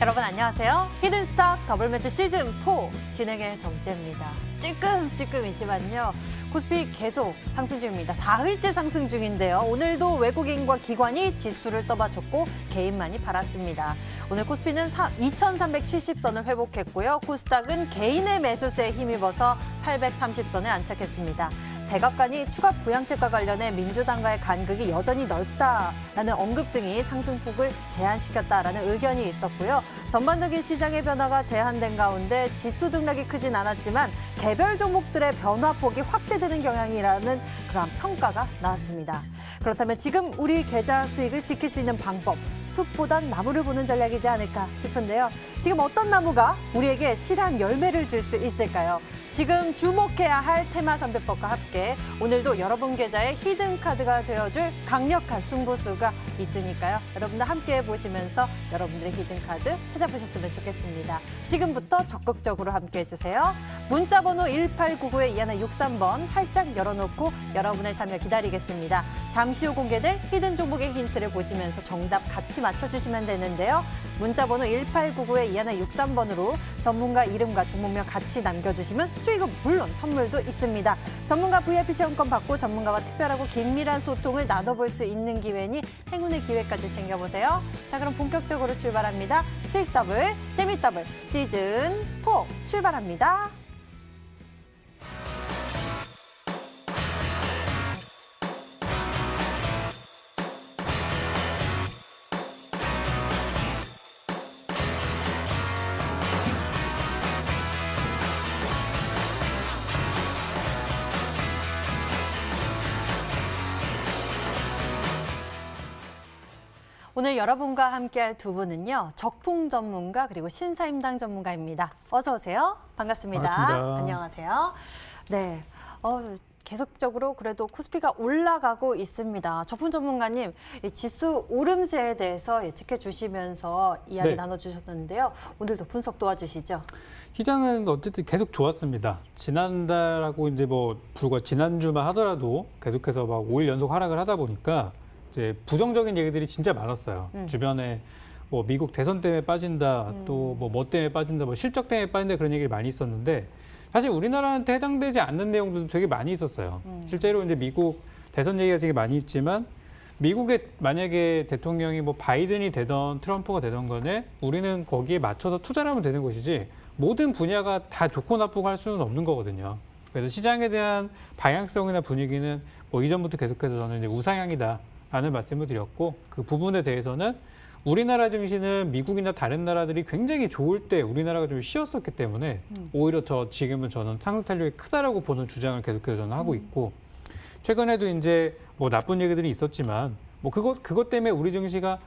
여러분 안녕하세요. 히든스탁 더블매치 시즌4 진행의 정지혜입니다. 찔끔찔끔이지만요. 코스피 계속 상승 중입니다. 4흘째 상승 중인데요. 오늘도 외국인과 기관이 지수를 떠받쳤고 개인만이 팔았습니다. 오늘 코스피는 2370선을 회복했고요. 코스닥은 개인의 매수세에 힘입어서 830선에 안착했습니다. 백악관이 추가 부양책과 관련해 민주당과의 간극이 여전히 넓다라는 언급 등이 상승폭을 제한시켰다라는 의견이 있었고요. 전반적인 시장의 변화가 제한된 가운데 지수 등락이 크진 않았지만 개별 종목들의 변화폭이 확대되는 경향이라는 그러한 평가가 나왔습니다. 그렇다면 지금 우리 계좌 수익을 지킬 수 있는 방법, 숲보단 나무를 보는 전략이지 않을까 싶은데요. 지금 어떤 나무가 우리에게 실한 열매를 줄 수 있을까요? 지금 주목해야 할 테마 300법과 함께 오늘도 여러분 계좌에 히든카드가 되어줄 강력한 승부수가 있으니까요. 여러분들 함께 보시면서 여러분들의 히든카드 찾아보셨으면 좋겠습니다. 지금부터 적극적으로 함께 해주세요. 문자번호 1899에 이하나 63번 활짝 열어놓고 여러분의 참여 기다리겠습니다. 잠시 후 공개될 히든 종목의 힌트를 보시면서 정답 같이 맞춰주시면 되는데요. 문자번호 1899에 이하나 63번으로 전문가 이름과 종목명 같이 남겨주시면 수익은 물론 선물도 있습니다. 전문가 VIP 체험권 받고 전문가와 특별하고 긴밀한 소통을 나눠볼 수 있는 기회니 행운의 기회까지 챙겨보세요. 자, 그럼 본격적으로 출발합니다. 수익 더블, 재미 더블 시즌4 출발합니다. 오늘 여러분과 함께할 두 분은요. 적풍 전문가 그리고 신사임당 전문가입니다. 어서 오세요. 반갑습니다. 반갑습니다. 안녕하세요. 네, 계속적으로 그래도 코스피가 올라가고 있습니다. 적풍 전문가님, 이 지수 오름세에 대해서 예측해 주시면서 이야기 나눠주셨는데요. 오늘도 분석 도와주시죠. 시장은 어쨌든 계속 좋았습니다. 지난달하고 이제 불과 지난주만 하더라도 계속해서 막 5일 연속 하락을 하다 보니까 이제 부정적인 얘기들이 진짜 많았어요. 주변에 미국 대선 때문에 빠진다, 또 뭐 때문에 빠진다, 실적 때문에 빠진다 그런 얘기를 많이 있었는데 사실 우리나라한테 해당되지 않는 내용들도 되게 많이 있었어요. 실제로 이제 미국 대선 얘기가 되게 많이 있지만 미국의 만약에 대통령이 바이든이 되던 트럼프가 되던 간에 우리는 거기에 맞춰서 투자를 하면 되는 것이지 모든 분야가 다 좋고 나쁘고 할 수는 없는 거거든요. 그래서 시장에 대한 방향성이나 분위기는 이전부터 계속해서 저는 이제 우상향이다. 라는 말씀을 드렸고 그 부분에 대해서는 우리나라 증시는 미국이나 다른 나라들이 굉장히 좋을 때 우리나라가 좀 쉬었었기 때문에 오히려 더 지금은 저는 상승 탄력이 크다라고 보는 주장을 계속해서 저는 하고 있고 최근에도 이제 나쁜 얘기들이 있었지만 그것 때문에 우리 증시가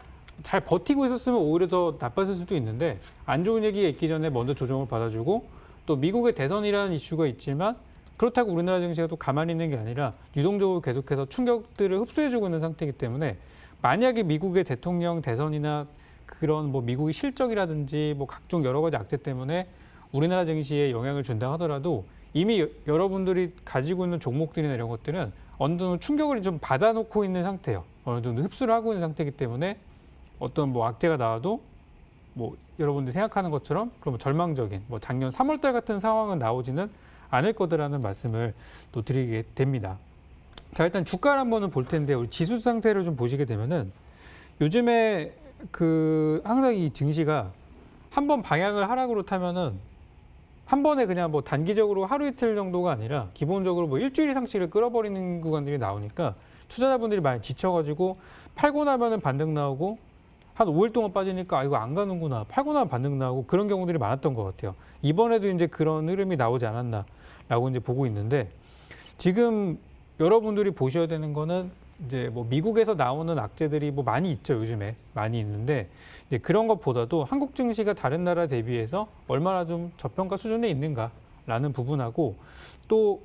잘 버티고 있었으면 오히려 더 나빴을 수도 있는데 안 좋은 얘기가 있기 전에 먼저 조정을 받아주고 또 미국의 대선이라는 이슈가 있지만 그렇다고 우리나라 증시가 또 가만히 있는 게 아니라 유동적으로 계속해서 충격들을 흡수해주고 있는 상태이기 때문에 만약에 미국의 대통령 대선이나 그런 미국의 실적이라든지 각종 여러 가지 악재 때문에 우리나라 증시에 영향을 준다 하더라도 이미 여러분들이 가지고 있는 종목들이나 이런 것들은 어느 정도 충격을 좀 받아놓고 있는 상태예요. 어느 정도 흡수를 하고 있는 상태이기 때문에 어떤 악재가 나와도 여러분들이 생각하는 것처럼 그럼 절망적인 작년 3월달 같은 상황은 나오지는 않을 거다라는 말씀을 또 드리게 됩니다. 자, 일단 주가를 한번 볼 텐데 우리 지수 상태를 좀 보시게 되면은 요즘에 항상 이 증시가 한번 방향을 하락으로 타면은 한 번에 그냥 단기적으로 하루 이틀 정도가 아니라 기본적으로 일주일 이상씩을 끌어버리는 구간들이 나오니까 투자자분들이 많이 지쳐가지고 팔고 나면은 반등 나오고 한 5일 동안 빠지니까 이거 안 가는구나. 팔고 나면 반등 나오고 그런 경우들이 많았던 것 같아요. 이번에도 이제 그런 흐름이 나오지 않았나라고 이제 보고 있는데 지금 여러분들이 보셔야 되는 거는 이제 미국에서 나오는 악재들이 많이 있죠. 요즘에 많이 있는데 그런 것보다도 한국 증시가 다른 나라 대비해서 얼마나 좀 저평가 수준에 있는가라는 부분하고 또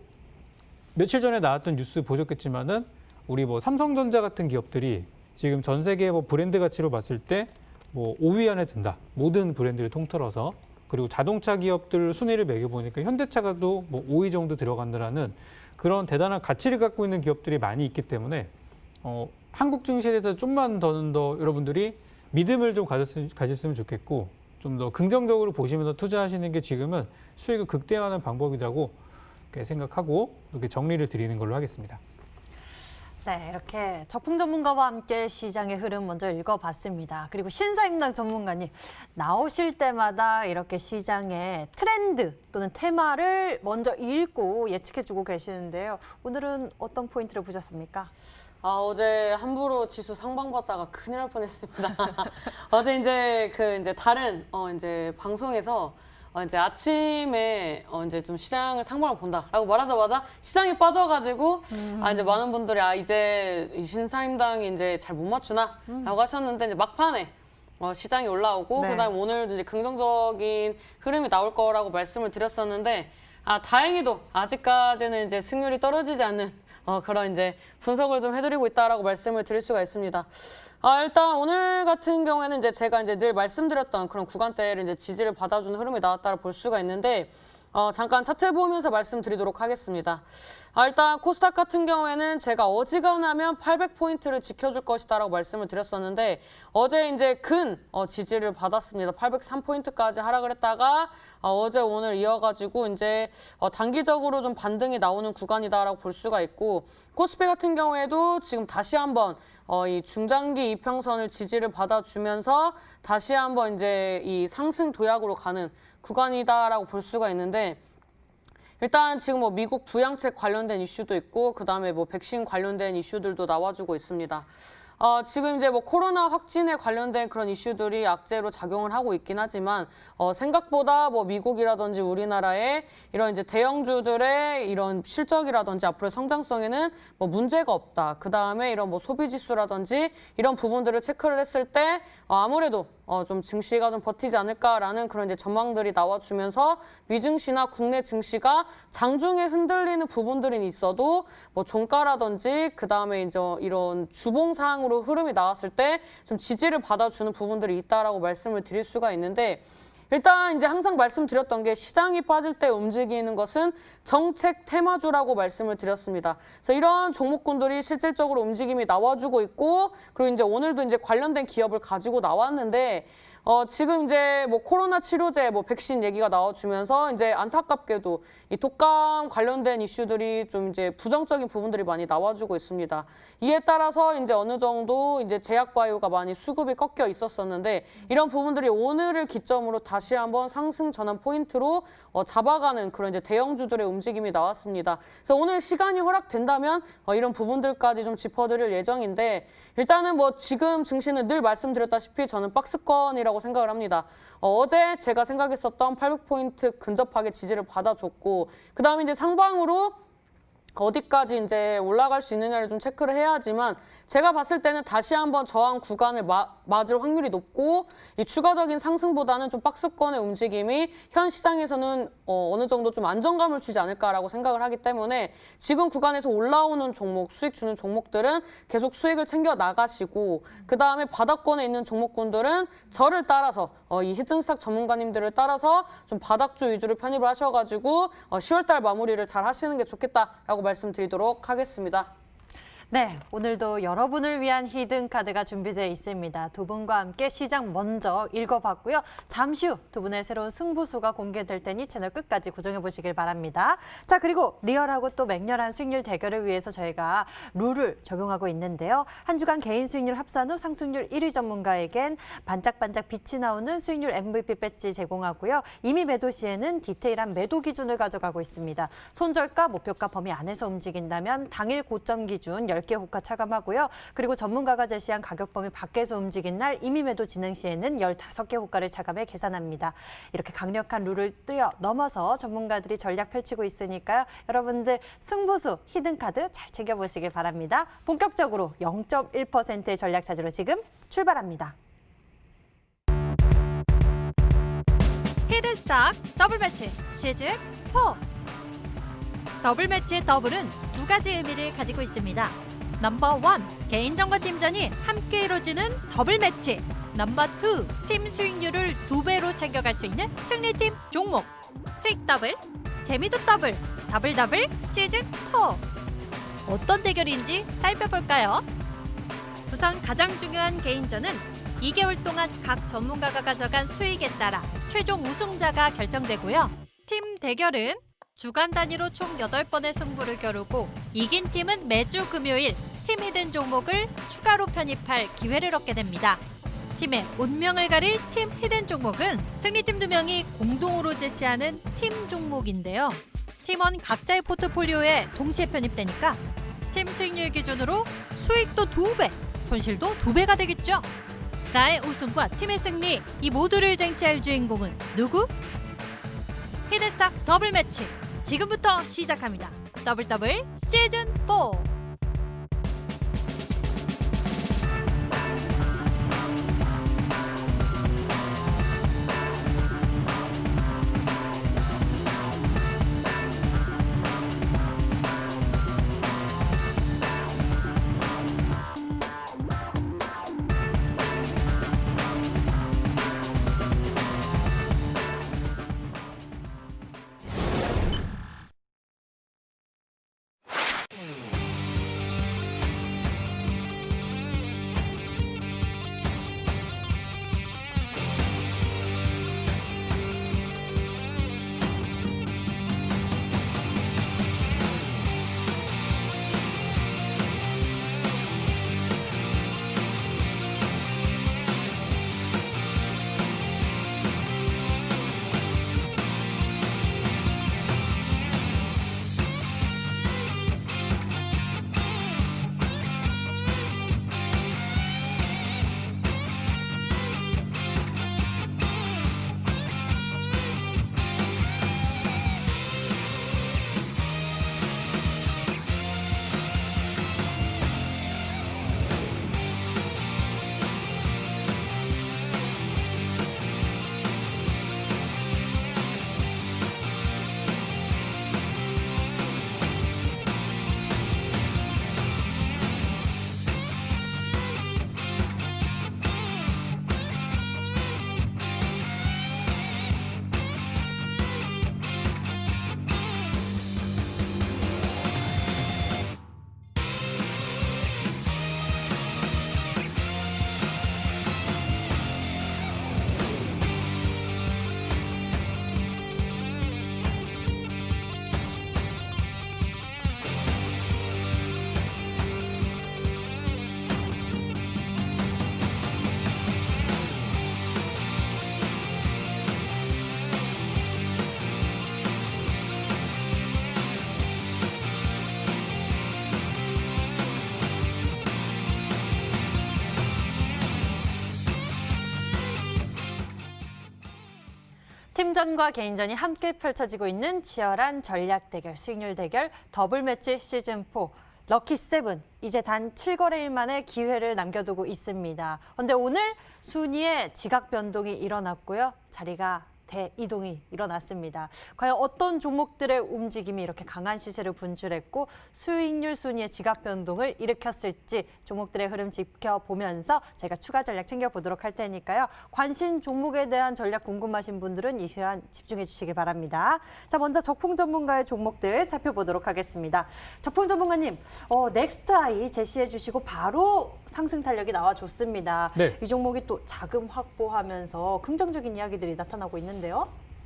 며칠 전에 나왔던 뉴스 보셨겠지만은 우리 삼성전자 같은 기업들이 지금 전 세계 브랜드 가치로 봤을 때 5위 안에 든다. 모든 브랜드를 통틀어서. 그리고 자동차 기업들 순위를 매겨보니까 현대차가 또 5위 정도 들어간다라는 그런 대단한 가치를 갖고 있는 기업들이 많이 있기 때문에 한국 증시에 대해서 좀만 더 여러분들이 믿음을 좀 가졌으면 좋겠고 좀 더 긍정적으로 보시면서 투자하시는 게 지금은 수익을 극대화하는 방법이라고 이렇게 생각하고 이렇게 정리를 드리는 걸로 하겠습니다. 네, 이렇게 적풍 전문가와 함께 시장의 흐름 먼저 읽어봤습니다. 그리고 신사임당 전문가님 나오실 때마다 이렇게 시장의 트렌드 또는 테마를 먼저 읽고 예측해주고 계시는데요. 오늘은 어떤 포인트를 보셨습니까? 어제 함부로 지수 상방받다가 큰일 날 뻔했습니다. 어제 이제 다른 이제 방송에서 이제 아침에 이제 좀 시장을 상방을 본다라고 말하자마자 시장이 빠져가지고 이제 많은 분들이 이제 이 신사임당이 이제 잘 못 맞추나라고 하셨는데 이제 막판에 시장이 올라오고 네. 그다음 오늘도 이제 긍정적인 흐름이 나올 거라고 말씀을 드렸었는데 다행히도 아직까지는 이제 승률이 떨어지지 않는 그런 이제 분석을 좀 해드리고 있다라고 말씀을 드릴 수가 있습니다. 일단 오늘 같은 경우에는 이제 제가 이제 늘 말씀드렸던 그런 구간대를 이제 지지를 받아주는 흐름이 나왔다고 볼 수가 있는데 잠깐 차트 보면서 말씀드리도록 하겠습니다. 일단 코스닥 같은 경우에는 제가 어지간하면 800포인트를 지켜줄 것이다라고 말씀을 드렸었는데 어제 이제 지지를 받았습니다. 803포인트까지 하락을 했다가 어제 오늘 이어가지고 이제 단기적으로 좀 반등이 나오는 구간이다라고 볼 수가 있고 코스피 같은 경우에도 지금 다시 한번 이 중장기 이평선을 지지를 받아주면서 다시 한번 이제 이 상승 도약으로 가는 구간이다라고 볼 수가 있는데 일단 지금 뭐 미국 부양책 관련된 이슈도 있고 그다음에 뭐 백신 관련된 이슈들도 나와주고 있습니다. 지금 이제 뭐 코로나 확진에 관련된 그런 이슈들이 악재로 작용을 하고 있긴 하지만 생각보다 뭐 미국이라든지 우리나라의 이런 이제 대형주들의 이런 실적이라든지 앞으로의 성장성에는 뭐 문제가 없다. 그 다음에 이런 뭐 소비 지수라든지 이런 부분들을 체크를 했을 때 아무래도 좀 증시가 좀 버티지 않을까라는 그런 이제 전망들이 나와주면서 미증시나 국내 증시가 장중에 흔들리는 부분들이 있어도 뭐 종가라든지 그 다음에 이제 이런 주봉 사항으로 흐름이 나왔을 때 좀 지지를 받아주는 부분들이 있다라고 말씀을 드릴 수가 있는데. 일단 이제 항상 말씀드렸던 게 시장이 빠질 때 움직이는 것은 정책 테마주라고 말씀을 드렸습니다. 그래서 이런 종목군들이 실질적으로 움직임이 나와주고 있고 그리고 이제 오늘도 이제 관련된 기업을 가지고 나왔는데 지금 이제 뭐 코로나 치료제, 뭐 백신 얘기가 나와주면서 이제 안타깝게도 이 독감 관련된 이슈들이 좀 이제 부정적인 부분들이 많이 나와주고 있습니다. 이에 따라서 이제 어느 정도 이제 제약바이오가 많이 수급이 꺾여 있었었는데 이런 부분들이 오늘을 기점으로 다시 한번 상승 전환 포인트로 잡아가는 그런 이제 대형주들의 움직임이 나왔습니다. 그래서 오늘 시간이 허락된다면 이런 부분들까지 좀 짚어드릴 예정인데 일단은 뭐 지금 증시는 늘 말씀드렸다시피 저는 박스권이라고 생각을 합니다. 어제 제가 생각했었던 800포인트 근접하게 지지를 받아줬고 그다음에 이제 상방으로 어디까지 이제 올라갈 수 있느냐를 좀 체크를 해야 하지만 제가 봤을 때는 다시 한번 저항 구간을 맞을 확률이 높고 이 추가적인 상승보다는 좀 박스권의 움직임이 현 시장에서는 어느 정도 좀 안정감을 주지 않을까라고 생각을 하기 때문에 지금 구간에서 올라오는 종목, 수익 주는 종목들은 계속 수익을 챙겨 나가시고 그다음에 바닥권에 있는 종목군들은 저를 따라서 이 히든스탁 전문가님들을 따라서 좀 바닥주 위주로 편입을 하셔가지고 10월달 마무리를 잘 하시는 게 좋겠다라고 말씀드리도록 하겠습니다. 네, 오늘도 여러분을 위한 히든카드가 준비되어 있습니다. 두 분과 함께 시장 먼저 읽어봤고요. 잠시 후 두 분의 새로운 승부수가 공개될 테니 채널 끝까지 고정해 보시길 바랍니다. 자, 그리고 리얼하고 또 맹렬한 수익률 대결을 위해서 저희가 룰을 적용하고 있는데요. 한 주간 개인 수익률 합산 후 상승률 1위 전문가에겐 반짝반짝 빛이 나오는 수익률 MVP 배지 제공하고요. 이미 매도 시에는 디테일한 매도 기준을 가져가고 있습니다. 손절가, 목표가 범위 안에서 움직인다면 당일 고점 기준 10개 호가 차감하고요. 그리고 전문가가 제시한 가격 범위 밖에서 움직인 날 이미 매도 진행 시에는 15개 호가를 차감해 계산합니다. 이렇게 강력한 룰을 뛰어넘어서 전문가들이 전략 펼치고 있으니까요. 여러분들 승부수, 히든카드 잘 챙겨보시길 바랍니다. 본격적으로 0.1%의 전략 찾으러 지금 출발합니다. 히든스탁 더블 매치 시즌 4. 더블 매치의 더블은 두 가지 의미를 가지고 있습니다. 넘버 1, 개인전과 팀전이 함께 이루어지는 더블 매치. 넘버 2, 팀 수익률을 2배로 챙겨갈 수 있는 승리팀 종목. 수익 더블, 재미도 더블, 더블 더블 시즌 4. 어떤 대결인지 살펴볼까요? 우선 가장 중요한 개인전은 2개월 동안 각 전문가가 가져간 수익에 따라 최종 우승자가 결정되고요. 팀 대결은 주간 단위로 총 8번의 승부를 겨루고 이긴 팀은 매주 금요일 팀 히든 종목을 추가로 편입할 기회를 얻게 됩니다. 팀의 운명을 가릴 팀 히든 종목은 승리팀 2명이 공동으로 제시하는 팀 종목인데요. 팀원 각자의 포트폴리오에 동시에 편입되니까 팀 수익률 기준으로 수익도 2배, 손실도 2배가 되겠죠. 나의 우승과 팀의 승리, 이 모두를 쟁취할 주인공은 누구? 히든스탁 더블 매치 지금부터 시작합니다. 더블 시즌 4. 팀전과 개인전이 함께 펼쳐지고 있는 치열한 전략 대결, 수익률 대결, 더블 매치 시즌4. 럭키7 이제 단 7거래일 만에 기회를 남겨두고 있습니다. 그런데 오늘 순위에 지각 변동이 일어났고요. 자리가 대이동이 일어났습니다. 과연 어떤 종목들의 움직임이 이렇게 강한 시세를 분출했고 수익률 순위의 지각 변동을 일으켰을지 종목들의 흐름 지켜보면서 저희가 추가 전략 챙겨보도록 할 테니까요. 관심 종목에 대한 전략 궁금하신 분들은 이 시간 집중해 주시기 바랍니다. 자, 먼저 적풍 전문가의 종목들 살펴보도록 하겠습니다. 적풍 전문가님, 넥스트아이 제시해 주시고 바로 상승 탄력이 나와줬습니다. 네. 이 종목이 또 자금 확보하면서 긍정적인 이야기들이 나타나고 있는데요.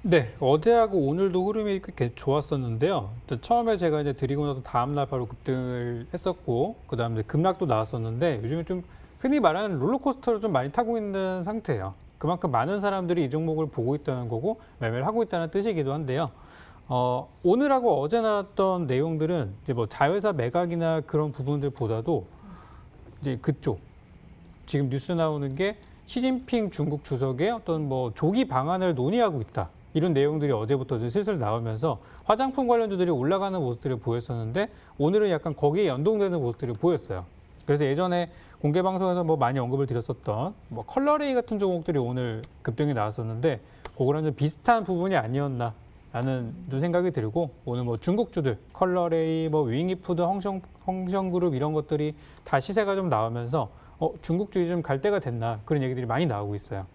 네, 어제하고 오늘도 흐름이 꽤 좋았었는데요. 처음에 제가 이제 드리고 나서 다음날 바로 급등을 했었고, 그다음에 이제 급락도 나왔었는데 요즘에 좀 흔히 말하는 롤러코스터를 좀 많이 타고 있는 상태예요. 그만큼 많은 사람들이 이 종목을 보고 있다는 거고 매매를 하고 있다는 뜻이기도 한데요. 오늘하고 어제 나왔던 내용들은 이제 뭐 자회사 매각이나 그런 부분들보다도 이제 그쪽 지금 뉴스 나오는 게 시진핑 중국 주석의 어떤 뭐 조기 방안을 논의하고 있다. 이런 내용들이 어제부터 좀 슬슬 나오면서 화장품 관련주들이 올라가는 모습들을 보였었는데 오늘은 약간 거기에 연동되는 모습들을 보였어요. 그래서 예전에 공개 방송에서 뭐 많이 언급을 드렸었던 뭐 컬러레이 같은 종목들이 오늘 급등이 나왔었는데 그거랑 좀 비슷한 부분이 아니었나라는 좀 생각이 들고 오늘 뭐 중국주들 컬러레이, 뭐 윙이푸드, 홍성그룹 이런 것들이 다 시세가 좀 나오면서 중국주의 좀 갈 때가 됐나 그런 얘기들이 많이 나오고 있어요.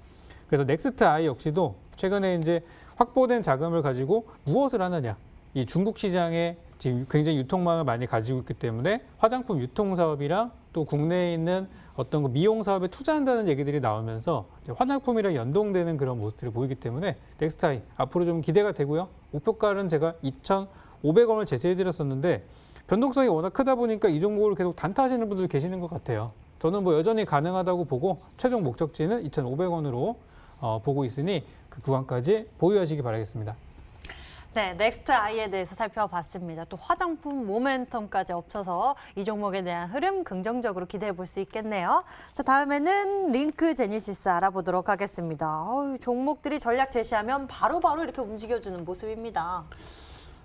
그래서 넥스트아이 역시도 최근에 이제 확보된 자금을 가지고 무엇을 하느냐. 이 중국 시장에 지금 굉장히 유통망을 많이 가지고 있기 때문에 화장품 유통 사업이랑 또 국내에 있는 어떤 그 미용 사업에 투자한다는 얘기들이 나오면서 이제 화장품이랑 연동되는 그런 모습들이 보이기 때문에 넥스타이 앞으로 좀 기대가 되고요. 목표가는 제가 2,500원을 제시해드렸었는데 변동성이 워낙 크다 보니까 이 종목을 계속 단타하시는 분들 계시는 것 같아요. 저는 뭐 여전히 가능하다고 보고 최종 목적지는 2,500원으로 보고 있으니 그 구간까지 보유하시기 바라겠습니다. 네, 넥스트 아이에 대해서 살펴봤습니다. 또 화장품 모멘텀까지 엎쳐서 이 종목에 대한 흐름 긍정적으로 기대해 볼 수 있겠네요. 자, 다음에는 링크 제니시스 알아보도록 하겠습니다. 종목들이 전략 제시하면 바로바로 이렇게 움직여주는 모습입니다.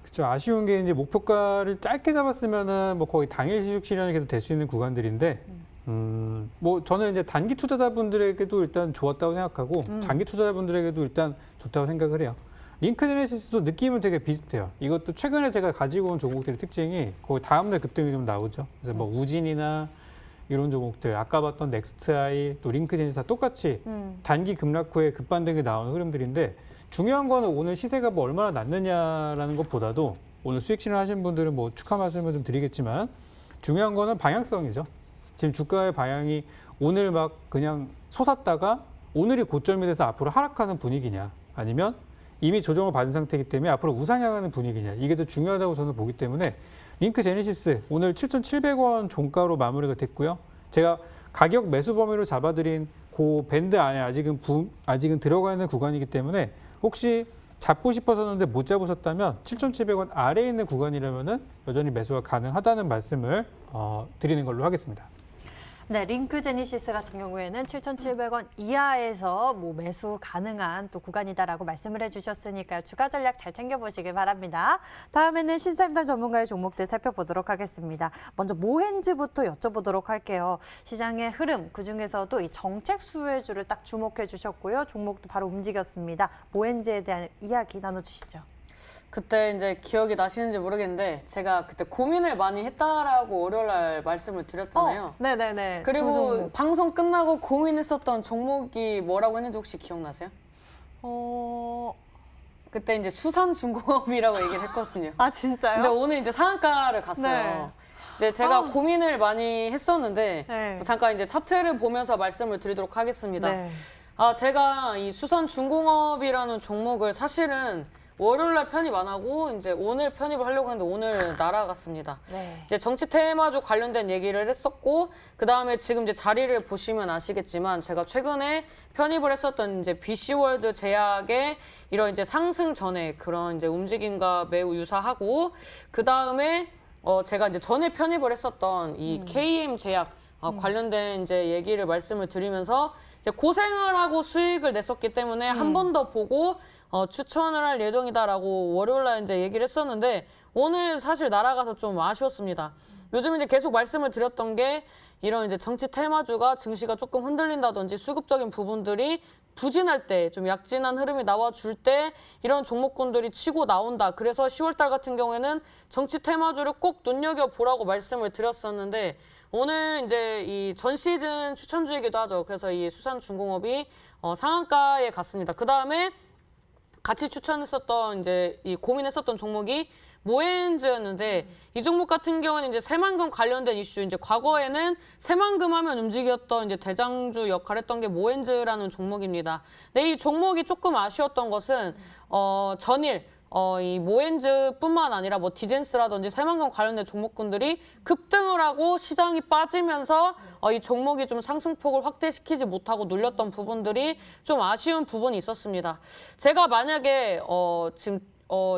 그렇죠. 아쉬운 게 이제 목표가를 짧게 잡았으면은 뭐 거의 당일 시중 실현이 계속 될 수 있는 구간들인데, 뭐 저는 이제 단기 투자자분들에게도 일단 좋았다고 생각하고 장기 투자자분들에게도 일단 좋다고 생각을 해요. 링크 제네시스도 느낌은 되게 비슷해요. 이것도 최근에 제가 가지고 온 종목들의 특징이 거의 다음날 급등이 좀 나오죠. 그래서 뭐 우진이나 이런 종목들, 아까 봤던 넥스트아이, 또 링크 제네시스 다 똑같이 단기 급락 후에 급반등이 나오는 흐름들인데 중요한 거는 오늘 시세가 뭐 얼마나 났느냐라는 것보다도 오늘 수익 실현하신 분들은 뭐 축하 말씀을 좀 드리겠지만 중요한 거는 방향성이죠. 지금 주가의 방향이 오늘 막 그냥 솟았다가 오늘이 고점이 돼서 앞으로 하락하는 분위기냐 아니면 이미 조정을 받은 상태이기 때문에 앞으로 우상향하는 분위기냐 이게 더 중요하다고 저는 보기 때문에 링크 제네시스 오늘 7,700원 종가로 마무리가 됐고요. 제가 가격 매수 범위로 잡아드린 그 밴드 안에 아직은 들어가 있는 구간이기 때문에 혹시 잡고 싶어서는데 못 잡으셨다면 7,700원 아래에 있는 구간이라면은 여전히 매수가 가능하다는 말씀을 드리는 걸로 하겠습니다. 네, 링크 제니시스 같은 경우에는 7,700원 이하에서 뭐 매수 가능한 또 구간이다라고 말씀을 해주셨으니까요. 주가 전략 잘 챙겨보시길 바랍니다. 다음에는 신사임당 전문가의 종목들 살펴보도록 하겠습니다. 먼저 모헨즈부터 여쭤보도록 할게요. 시장의 흐름, 그중에서도 이 정책 수혜주를 딱 주목해 주셨고요. 종목도 바로 움직였습니다. 모헨즈에 대한 이야기 나눠주시죠. 그때 이제 기억이 나시는지 모르겠는데 제가 그때 고민을 많이 했다라고 월요일날 말씀을 드렸잖아요. 네네네. 두 그리고 종목. 방송 끝나고 고민했었던 종목이 뭐라고 했는지 혹시 기억나세요? 그때 이제 수산중공업이라고 얘기를 했거든요. 아, 진짜요? 근데 오늘 이제 상한가를 갔어요. 네. 이제 제가 고민을 많이 했었는데 네. 잠깐 이제 차트를 보면서 말씀을 드리도록 하겠습니다. 네. 제가 이 수산중공업이라는 종목을 사실은 월요일날 편입 안 하고 이제 오늘 편입을 하려고 했는데 오늘 날아갔습니다. 네. 이제 정치 테마주 관련된 얘기를 했었고 그 다음에 지금 이제 자리를 보시면 아시겠지만 제가 최근에 편입을 했었던 이제 BC월드 제약의 이런 이제 상승 전에 그런 이제 움직임과 매우 유사하고 그 다음에 제가 이제 전에 편입을 했었던 이 KM 제약 관련된 이제 얘기를 말씀을 드리면서 이제 고생을 하고 수익을 냈었기 때문에 한 번 더 보고 추천을 할 예정이다라고 월요일날 이제 얘기를 했었는데 오늘 사실 날아가서 좀 아쉬웠습니다. 요즘 이제 계속 말씀을 드렸던 게 이런 이제 정치 테마주가 증시가 조금 흔들린다든지 수급적인 부분들이 부진할 때 좀 약진한 흐름이 나와줄 때 이런 종목군들이 치고 나온다. 그래서 10월달 같은 경우에는 정치 테마주를 꼭 눈여겨보라고 말씀을 드렸었는데 오늘 이제 이 전 시즌 추천주이기도 하죠. 그래서 이 수산중공업이 상한가에 갔습니다. 그 다음에 같이 추천했었던 이제 이 고민했었던 종목이 모헨즈였는데 이 종목 같은 경우는 이제 새만금 관련된 이슈 이제 과거에는 새만금 하면 움직였던 이제 대장주 역할했던 게 모헨즈라는 종목입니다. 근데 이 종목이 조금 아쉬웠던 것은 전일 이 모헨즈뿐만 아니라 뭐 디젠스라든지 새만금 관련된 종목군들이 급등을 하고 시장이 빠지면서 이 종목이 좀 상승폭을 확대시키지 못하고 눌렸던 부분들이 좀 아쉬운 부분이 있었습니다. 제가 만약에 지금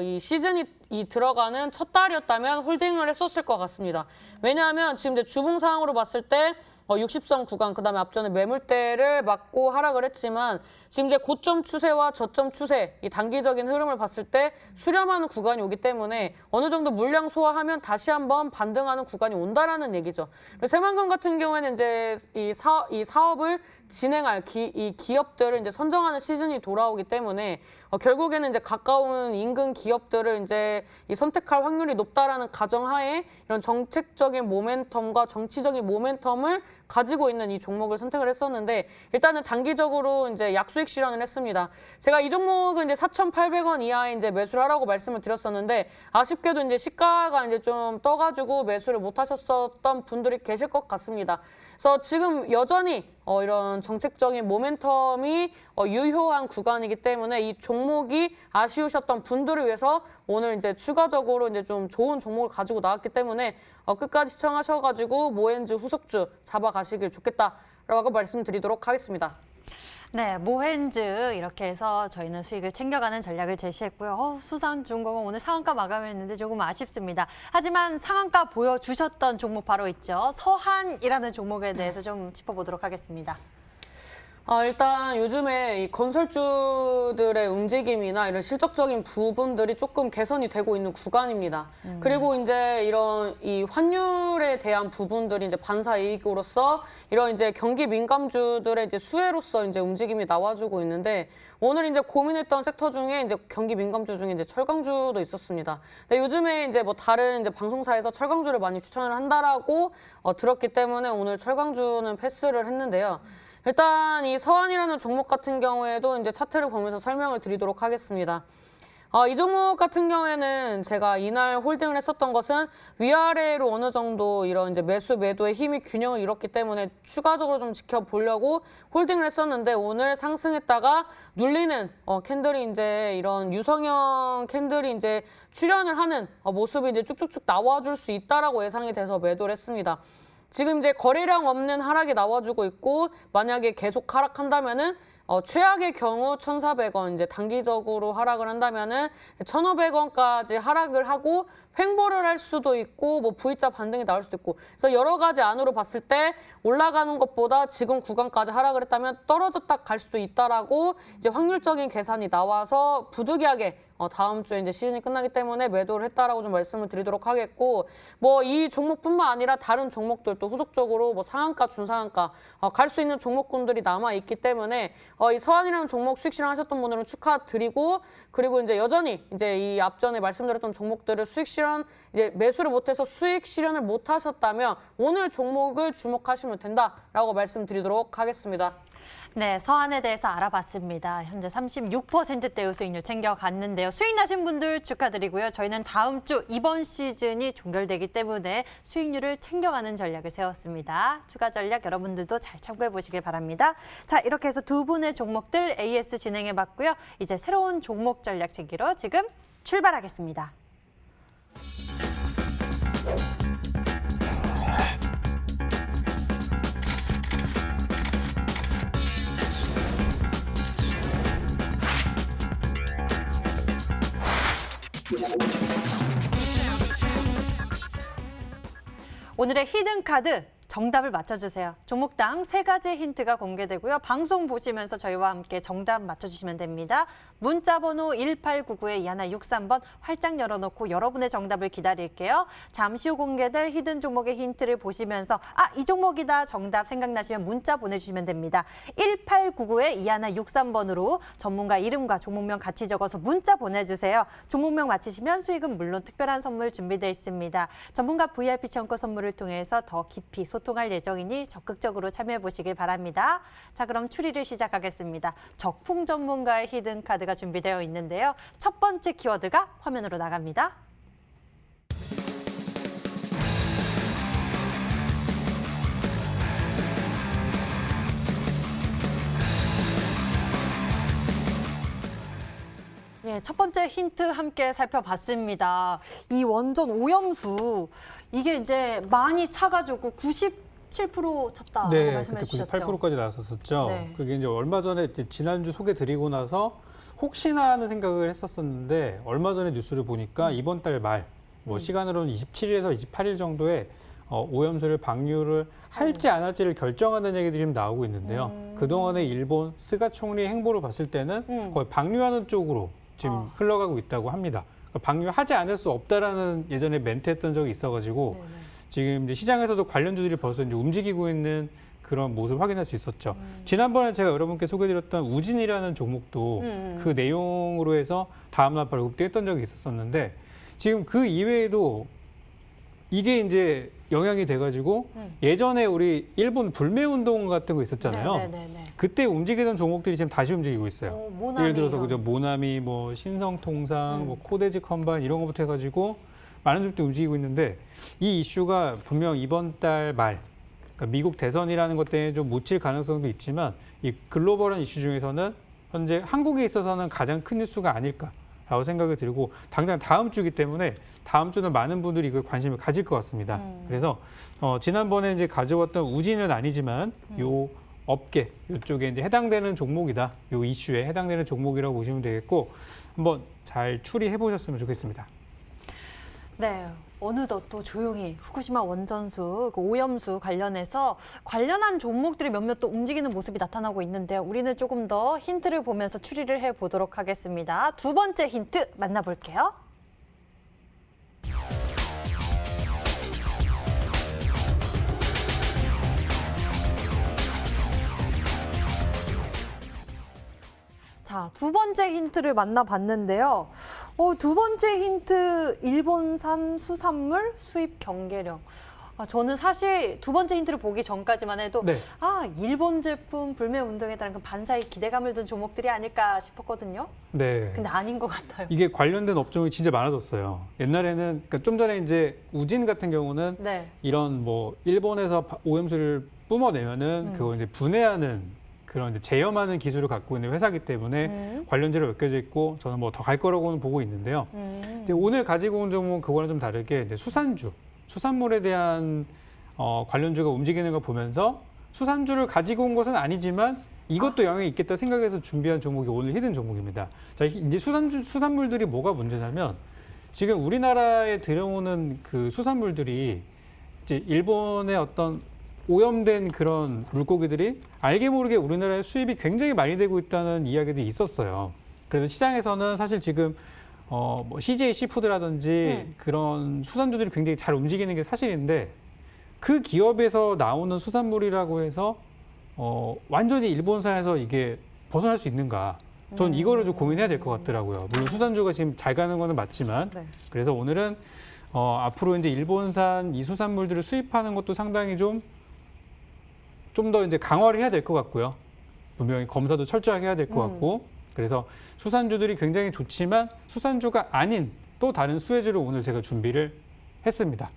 이 시즌이 들어가는 첫 달이었다면 홀딩을 했었을 것 같습니다. 왜냐하면 지금 이제 주봉 상황으로 봤을 때 60선 구간, 그다음에 앞전에 매물대를 맞고 하락을 했지만 지금 이제 고점 추세와 저점 추세, 이 단기적인 흐름을 봤을 때 수렴하는 구간이 오기 때문에 어느 정도 물량 소화하면 다시 한번 반등하는 구간이 온다라는 얘기죠. 그리고 새만금 같은 경우에는 이제 이 사업을 진행할 이 기업들을 이제 선정하는 시즌이 돌아오기 때문에 결국에는 이제 가까운 인근 기업들을 이제 선택할 확률이 높다라는 가정하에 이런 정책적인 모멘텀과 정치적인 모멘텀을 가지고 있는 이 종목을 선택을 했었는데 일단은 단기적으로 이제 약수익 실현을 했습니다. 제가 이 종목은 이제 4,800원 이하에 이제 매수를 하라고 말씀을 드렸었는데 아쉽게도 이제 시가가 이제 좀 떠가지고 매수를 못 하셨었던 분들이 계실 것 같습니다. 그래서 지금 여전히 이런 정책적인 모멘텀이 유효한 구간이기 때문에 이 종목이 아쉬우셨던 분들을 위해서 오늘 이제 추가적으로 이제 좀 좋은 종목을 가지고 나왔기 때문에 끝까지 시청하셔가지고 모엔즈 후속주 잡아가시길 좋겠다라고 말씀드리도록 하겠습니다. 네, 모헨즈 이렇게 해서 저희는 수익을 챙겨가는 전략을 제시했고요. 수산중공은 오늘 상한가 마감했는데 조금 아쉽습니다. 하지만 상한가 보여주셨던 종목 바로 있죠. 서한이라는 종목에 대해서 좀 짚어보도록 하겠습니다. 일단 요즘에 이 건설주들의 움직임이나 이런 실적적인 부분들이 조금 개선이 되고 있는 구간입니다. 그리고 이제 이런 이 환율에 대한 부분들이 이제 반사 이익으로서 이런 이제 경기 민감주들의 이제 수혜로서 이제 움직임이 나와주고 있는데 오늘 이제 고민했던 섹터 중에 이제 경기 민감주 중에 이제 철강주도 있었습니다. 근데 요즘에 이제 뭐 다른 이제 방송사에서 철강주를 많이 추천을 한다라고 들었기 때문에 오늘 철강주는 패스를 했는데요. 일단 이 서한이라는 종목 같은 경우에도 이제 차트를 보면서 설명을 드리도록 하겠습니다. 이 종목 같은 경우에는 제가 이날 홀딩을 했었던 것은 위아래로 어느 정도 이런 이제 매수 매도의 힘이 균형을 이뤘기 때문에 추가적으로 좀 지켜보려고 홀딩을 했었는데 오늘 상승했다가 눌리는 캔들이 이제 이런 유성형 캔들이 이제 출현을 하는 모습이 이제 쭉쭉쭉 나와줄 수 있다라고 예상이 돼서 매도를 했습니다. 지금 이제 거래량 없는 하락이 나와주고 있고 만약에 계속 하락한다면은 최악의 경우 1,400원 이제 단기적으로 하락을 한다면은 1,500원까지 하락을 하고 횡보를 할 수도 있고 뭐 V자 반등이 나올 수도 있고 그래서 여러 가지 안으로 봤을 때 올라가는 것보다 지금 구간까지 하락을 했다면 떨어졌다 갈 수도 있다라고 이제 확률적인 계산이 나와서 부득이하게 다음 주에 이제 시즌이 끝나기 때문에 매도를 했다라고 좀 말씀을 드리도록 하겠고 뭐 이 종목뿐만 아니라 다른 종목들도 후속적으로 뭐 상한가, 중상한가 갈 수 있는 종목군들이 남아 있기 때문에 이 서한이라는 종목 수익 실현하셨던 분들은 축하드리고 그리고 이제 여전히 이제 이 앞전에 말씀드렸던 종목들을 수익 실현 이제 매수를 못해서 수익 실현을 못하셨다면 오늘 종목을 주목하시면 된다라고 말씀드리도록 하겠습니다. 네, 서한에 대해서 알아봤습니다. 현재 36%대의 수익률 챙겨갔는데요. 수익 나신 분들 축하드리고요. 저희는 다음 주 이번 시즌이 종결되기 때문에 수익률을 챙겨가는 전략을 세웠습니다. 추가 전략 여러분들도 잘 참고해 보시길 바랍니다. 자, 이렇게 해서 두 분의 종목들 AS 진행해봤고요. 이제 새로운 종목 전략 챙기러 지금 출발하겠습니다. 오늘의 히든카드 정답을 맞춰주세요. 종목당 3가지 힌트가 공개되고요. 방송 보시면서 저희와 함께 정답 맞춰주시면 됩니다. 문자번호 1899에 2163번 활짝 열어놓고 여러분의 정답을 기다릴게요. 잠시 후 공개될 히든 종목의 힌트를 보시면서 이 종목이다 정답 생각나시면 문자 보내주시면 됩니다. 1899에 2163번으로 전문가 이름과 종목명 같이 적어서 문자 보내주세요. 종목명 맞히시면 수익은 물론 특별한 선물 준비되어 있습니다. 전문가 VIP 체험권 선물을 통해서 더 깊이 소통할 예정이니 적극적으로 참여해 보시길 바랍니다. 자, 그럼 추리를 시작하겠습니다. 적풍 전문가의 히든 카드가 준비되어 있는데요. 첫 번째 키워드가 화면으로 나갑니다. 예, 첫 번째 힌트 함께 살펴봤습니다. 이 원전 오염수 이게 이제 많이 차가지고 97% 찼다고 말씀해 그때 주셨죠. 98%까지 나왔었죠. 네. 그게 이제 얼마 전에 지난주 소개드리고 나서 혹시나 하는 생각을 했었었는데 얼마 전에 뉴스를 보니까 이번 달 말 시간으로는 27일에서 28일 정도에 오염수를 방류를 할지 안 할지를 결정하는 얘기들이 지금 나오고 있는데요. 그동안의 일본 스가 총리의 행보를 봤을 때는 거의 방류하는 쪽으로 지금 흘러가고 있다고 합니다. 그러니까 방류하지 않을 수 없다라는 예전에 멘트했던 적이 있어가지고 지금 이제 시장에서도 관련주들이 벌써 이제 움직이고 있는 그런 모습을 확인할 수 있었죠. 지난번에 제가 여러분께 소개드렸던 우진이라는 종목도 그 내용으로 해서 다음날 바로 급등했던 적이 있었었는데 지금 그 이외에도 이게 이제 영향이 돼가지고 예전에 우리 일본 불매운동 같은 거 있었잖아요. 네네네. 그때 움직이던 종목들이 지금 다시 움직이고 있어요. 모나미 예를 들어서 이런. 그죠 모나미, 뭐 신성통상, 뭐 코데지 컴바인 이런 것부터 해가지고 많은 종목들이 움직이고 있는데 이 이슈가 분명 이번 달 말 그러니까 미국 대선이라는 것 때문에 좀 묻힐 가능성도 있지만 이 글로벌한 이슈 중에서는 현재 한국에 있어서는 가장 큰 뉴스가 아닐까라고 생각이 들고 당장 다음 주기 때문에 다음 주는 많은 분들이 그 관심을 가질 것 같습니다. 그래서 지난번에 이제 가져왔던 우진은 아니지만 요 업계 이쪽에 이제 해당되는 종목이다. 요 이슈에 해당되는 종목이라고 보시면 되겠고 한번 잘 추리해 보셨으면 좋겠습니다. 네, 어느덧 또 조용히 후쿠시마 원전수, 그 오염수 관련해서 관련한 종목들이 몇몇 또 움직이는 모습이 나타나고 있는데요. 우리는 조금 더 힌트를 보면서 추리를 해보도록 하겠습니다. 두 번째 힌트 만나볼게요. 자, 두 번째 힌트를 만나봤는데요. 두 번째 힌트, 일본산 수산물 수입 경계령. 저는 사실 두 번째 힌트를 보기 전까지만 해도 네. 일본 제품 불매 운동에 따른 그 반사의 기대감을 둔 종목들이 아닐까 싶었거든요. 네. 근데 아닌 것 같아요. 이게 관련된 업종이 진짜 많아졌어요. 옛날에는 그러니까 좀 전에 이제 우진 같은 경우는 네. 이런 뭐 일본에서 오염수를 뿜어내면은 그거 이제 분해하는 그런 이제 제염하는 기술을 갖고 있는 회사이기 때문에 관련주로 엮여져 있고 저는 뭐 더 갈 거라고는 보고 있는데요. 이제 오늘 가지고 온 종목은 그거랑 좀 다르게 이제 수산물에 대한 관련주가 움직이는 걸 보면서 수산주를 가지고 온 것은 아니지만 이것도 영향이 있겠다 생각해서 준비한 종목이 오늘 히든 종목입니다. 자, 이제 수산물들이 뭐가 문제냐면 지금 우리나라에 들어오는 그 수산물들이 이제 일본의 어떤 오염된 그런 물고기들이 알게 모르게 우리나라에 수입이 굉장히 많이 되고 있다는 이야기들이 있었어요. 그래서 시장에서는 사실 지금 뭐 CJ 시푸드라든지 그런 수산주들이 굉장히 잘 움직이는 게 사실인데 그 기업에서 나오는 수산물이라고 해서 완전히 일본산에서 이게 벗어날 수 있는가? 전 이거를 좀 고민해야 될 것 같더라고요. 물론 수산주가 지금 잘 가는 거는 맞지만 네. 그래서 오늘은 앞으로 이제 일본산 이 수산물들을 수입하는 것도 상당히 좀 더 이제 강화를 해야 될 것 같고요. 분명히 검사도 철저하게 해야 될 것 같고 그래서 수산주들이 굉장히 좋지만 수산주가 아닌 또 다른 수혜주를 오늘 제가 준비를 했습니다.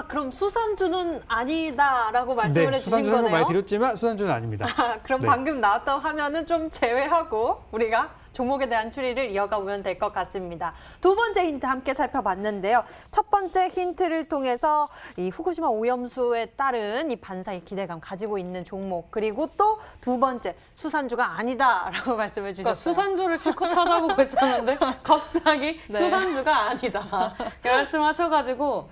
그럼 수산주는 아니다라고 말씀을 네, 해주신 수산주는 거네요. 많이 드렸지만 수산주는 아닙니다. 그럼 네. 방금 나왔던 화면은 좀 제외하고 우리가 종목에 대한 추리를 이어가 보면 될 것 같습니다. 두 번째 힌트 함께 살펴봤는데요. 첫 번째 힌트를 통해서 이 후쿠시마 오염수에 따른 이 반사의 기대감 가지고 있는 종목 그리고 또 두 번째 수산주가 아니다라고 말씀해 주셨어요. 그러니까 수산주를 실컷 찾아보고 있었는데 갑자기 네. 수산주가 아니다 이렇게 말씀하셔가지고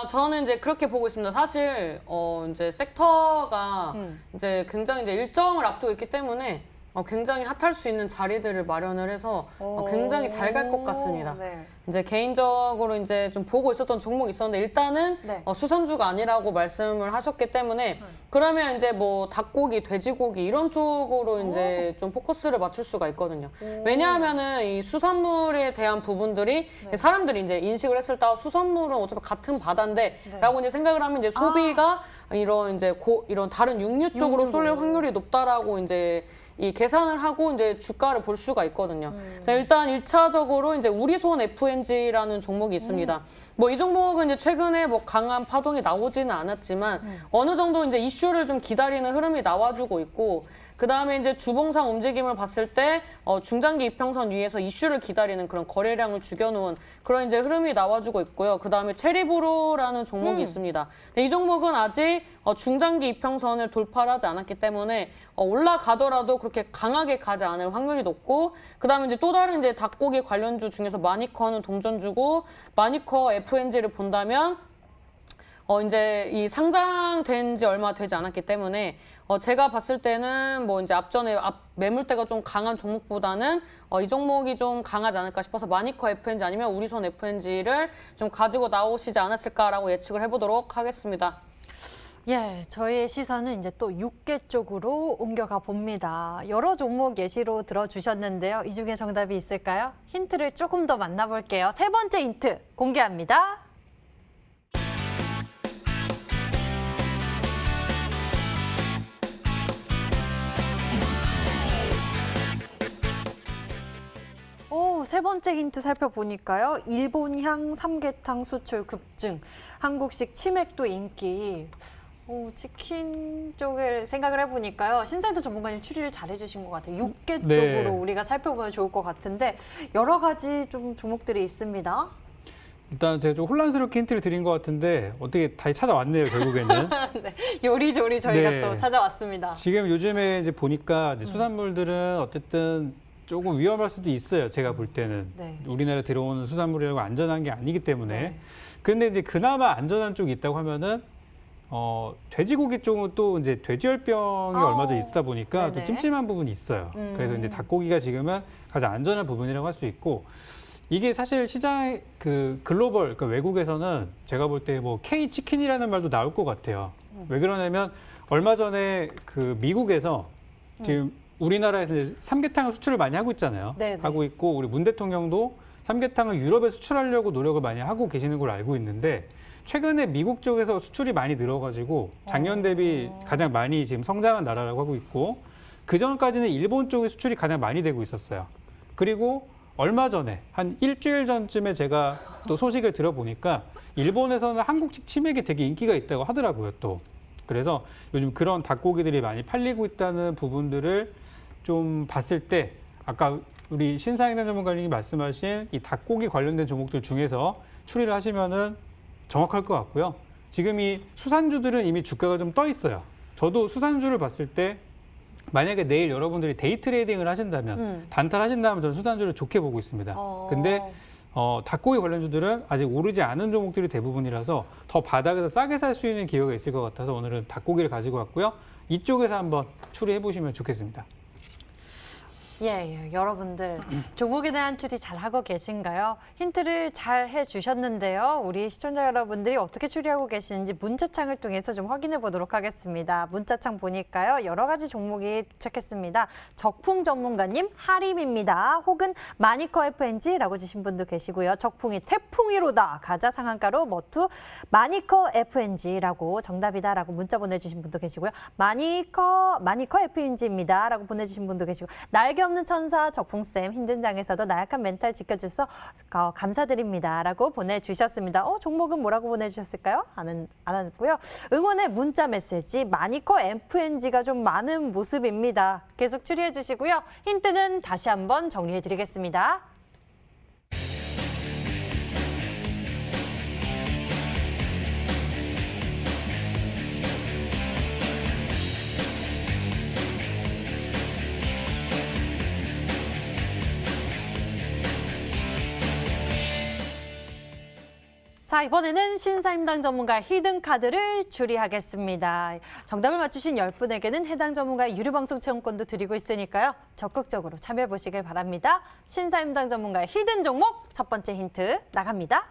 저는 이제 그렇게 보고 있습니다. 사실 이제 섹터가 이제 굉장히 이제 일정을 앞두고 있기 때문에 굉장히 핫할 수 있는 자리들을 마련을 해서 굉장히 잘 갈 것 같습니다. 네. 이제 개인적으로 이제 좀 보고 있었던 종목이 있었는데 일단은 네. 수산주가 아니라고 말씀을 하셨기 때문에 그러면 이제 뭐 닭고기, 돼지고기 이런 쪽으로 이제 좀 포커스를 맞출 수가 있거든요. 왜냐하면은 이 수산물에 대한 부분들이 사람들이 이제 인식을 했을 때 수산물은 어차피 같은 바다인데라고 이제 생각을 하면 이제 소비가 이런 이제 이런 다른 육류 쪽으로 쏠릴 확률이 높다라고 이제 이 계산을 하고 이제 주가를 볼 수가 있거든요. 자, 일단 1차적으로 이제 우리손 FNG라는 종목이 있습니다. 뭐 이 종목은 이제 최근에 뭐 강한 파동이 나오지는 않았지만 어느 정도 이제 이슈를 좀 기다리는 흐름이 나와주고 있고 그다음에 이제 주봉상 움직임을 봤을 때 중장기 이평선 위에서 이슈를 기다리는 그런 거래량을 죽여놓은 그런 이제 흐름이 나와주고 있고요. 그다음에 체리브로라는 종목이 있습니다. 근데 이 종목은 아직 중장기 이평선을 돌파를 하지 않았기 때문에 올라가더라도 그렇게 강하게 가지 않을 확률이 높고 그다음에 이제 또 다른 이제 닭고기 관련주 중에서 마니커는 동전주고 마니커 FNG를 본다면 이제 이 상장된 지 얼마 되지 않았기 때문에 제가 봤을 때는 뭐 이제 앞전에 매물대가 좀 강한 종목보다는 이 종목이 좀 강하지 않을까 싶어서 마니커 FNG 아니면 우리손 FNG를 좀 가지고 나오시지 않았을까라고 예측을 해보도록 하겠습니다. 예, 저희의 시선은 이제 또 육계 쪽으로 옮겨가 봅니다. 여러 종목 예시로 들어주셨는데요. 이 중에 정답이 있을까요? 힌트를 조금 더 만나볼게요. 세 번째 힌트 공개합니다. 세 번째 힌트 살펴보니까요. 일본향 삼계탕 수출 급증, 한국식 치맥도 인기. 치킨 쪽을 생각을 해보니까요. 신사이드 전문가님 추리를 잘 해주신 것 같아요. 육계 네. 쪽으로 우리가 살펴보면 좋을 것 같은데 여러 가지 좀 종목들이 있습니다. 일단 제가 좀 혼란스럽게 힌트를 드린 것 같은데 어떻게 다시 찾아왔네요, 결국에는. 네, 요리조리 저희가 네. 또 찾아왔습니다. 지금 요즘에 이제 보니까 이제 수산물들은 어쨌든 조금 위험할 수도 있어요. 제가 볼 때는. 네. 우리나라에 들어오는 수산물이라고 안전한 게 아니기 때문에. 네. 근데 이제 그나마 안전한 쪽이 있다고 하면은 돼지고기 쪽은 또 이제 돼지열병이 얼마 전에 있다 보니까 네네. 또 찜찜한 부분이 있어요. 그래서 이제 닭고기가 지금은 가장 안전한 부분이라고 할 수 있고 이게 사실 시장 그 글로벌 그러니까 외국에서는 제가 볼 때 뭐 K 치킨이라는 말도 나올 것 같아요. 왜 그러냐면 얼마 전에 그 미국에서 지금 우리나라에서 이제 삼계탕을 수출을 많이 하고 있잖아요. 네네. 하고 있고 우리 문 대통령도 삼계탕을 유럽에 수출하려고 노력을 많이 하고 계시는 걸로 알고 있는데 최근에 미국 쪽에서 수출이 많이 늘어가지고 작년 대비 가장 많이 지금 성장한 나라라고 하고 있고 그 전까지는 일본 쪽의 수출이 가장 많이 되고 있었어요. 그리고 얼마 전에 한 일주일 전쯤에 제가 또 소식을 들어보니까 일본에서는 한국식 치맥이 되게 인기가 있다고 하더라고요, 또. 그래서 요즘 그런 닭고기들이 많이 팔리고 있다는 부분들을 좀 봤을 때 아까 우리 신사임당 전문가님이 말씀하신 이 닭고기 관련된 종목들 중에서 추리를 하시면은 정확할 것 같고요. 지금 이 수산주들은 이미 주가가 좀 떠 있어요. 저도 수산주를 봤을 때 만약에 내일 여러분들이 데이 트레이딩을 하신다면 단타하신다면 저는 수산주를 좋게 보고 있습니다. 근데 닭고기 관련주들은 아직 오르지 않은 종목들이 대부분이라서 더 바닥에서 싸게 살 수 있는 기회가 있을 것 같아서 오늘은 닭고기를 가지고 왔고요. 이쪽에서 한번 추리해 보시면 좋겠습니다. 예, 여러분들 종목에 대한 추리 잘 하고 계신가요? 힌트를 잘 해주셨는데요. 우리 시청자 여러분들이 어떻게 추리하고 계시는지 문자창을 통해서 좀 확인해 보도록 하겠습니다. 문자창 보니까요. 여러 가지 종목이 도착했습니다. 적풍 전문가님 하림입니다. 혹은 마니커 FNG라고 주신 분도 계시고요. 적풍이 태풍이로다. 가자 상한가로 머투 마니커 FNG라고 정답이다라고 문자 보내주신 분도 계시고요. 마니커 FNG입니다. 라고 보내주신 분도 계시고 날개 없는 천사 적풍쌤 힘든 장에서도 나약한 멘탈 지켜줘서 감사드립니다. 라고 보내주셨습니다. 종목은 뭐라고 보내주셨을까요? 안 왔고요. 응원의 문자 메시지 마니커 FNG가 좀 많은 모습입니다. 계속 추리해 주시고요. 힌트는 다시 한번 정리해 드리겠습니다. 자, 이번에는 신사임당 전문가 히든카드를 추리하겠습니다. 정답을 맞추신 10분에게는 해당 전문가의 유료방송 체험권도 드리고 있으니까요. 적극적으로 참여해 보시길 바랍니다. 신사임당 전문가의 히든 종목 첫 번째 힌트 나갑니다.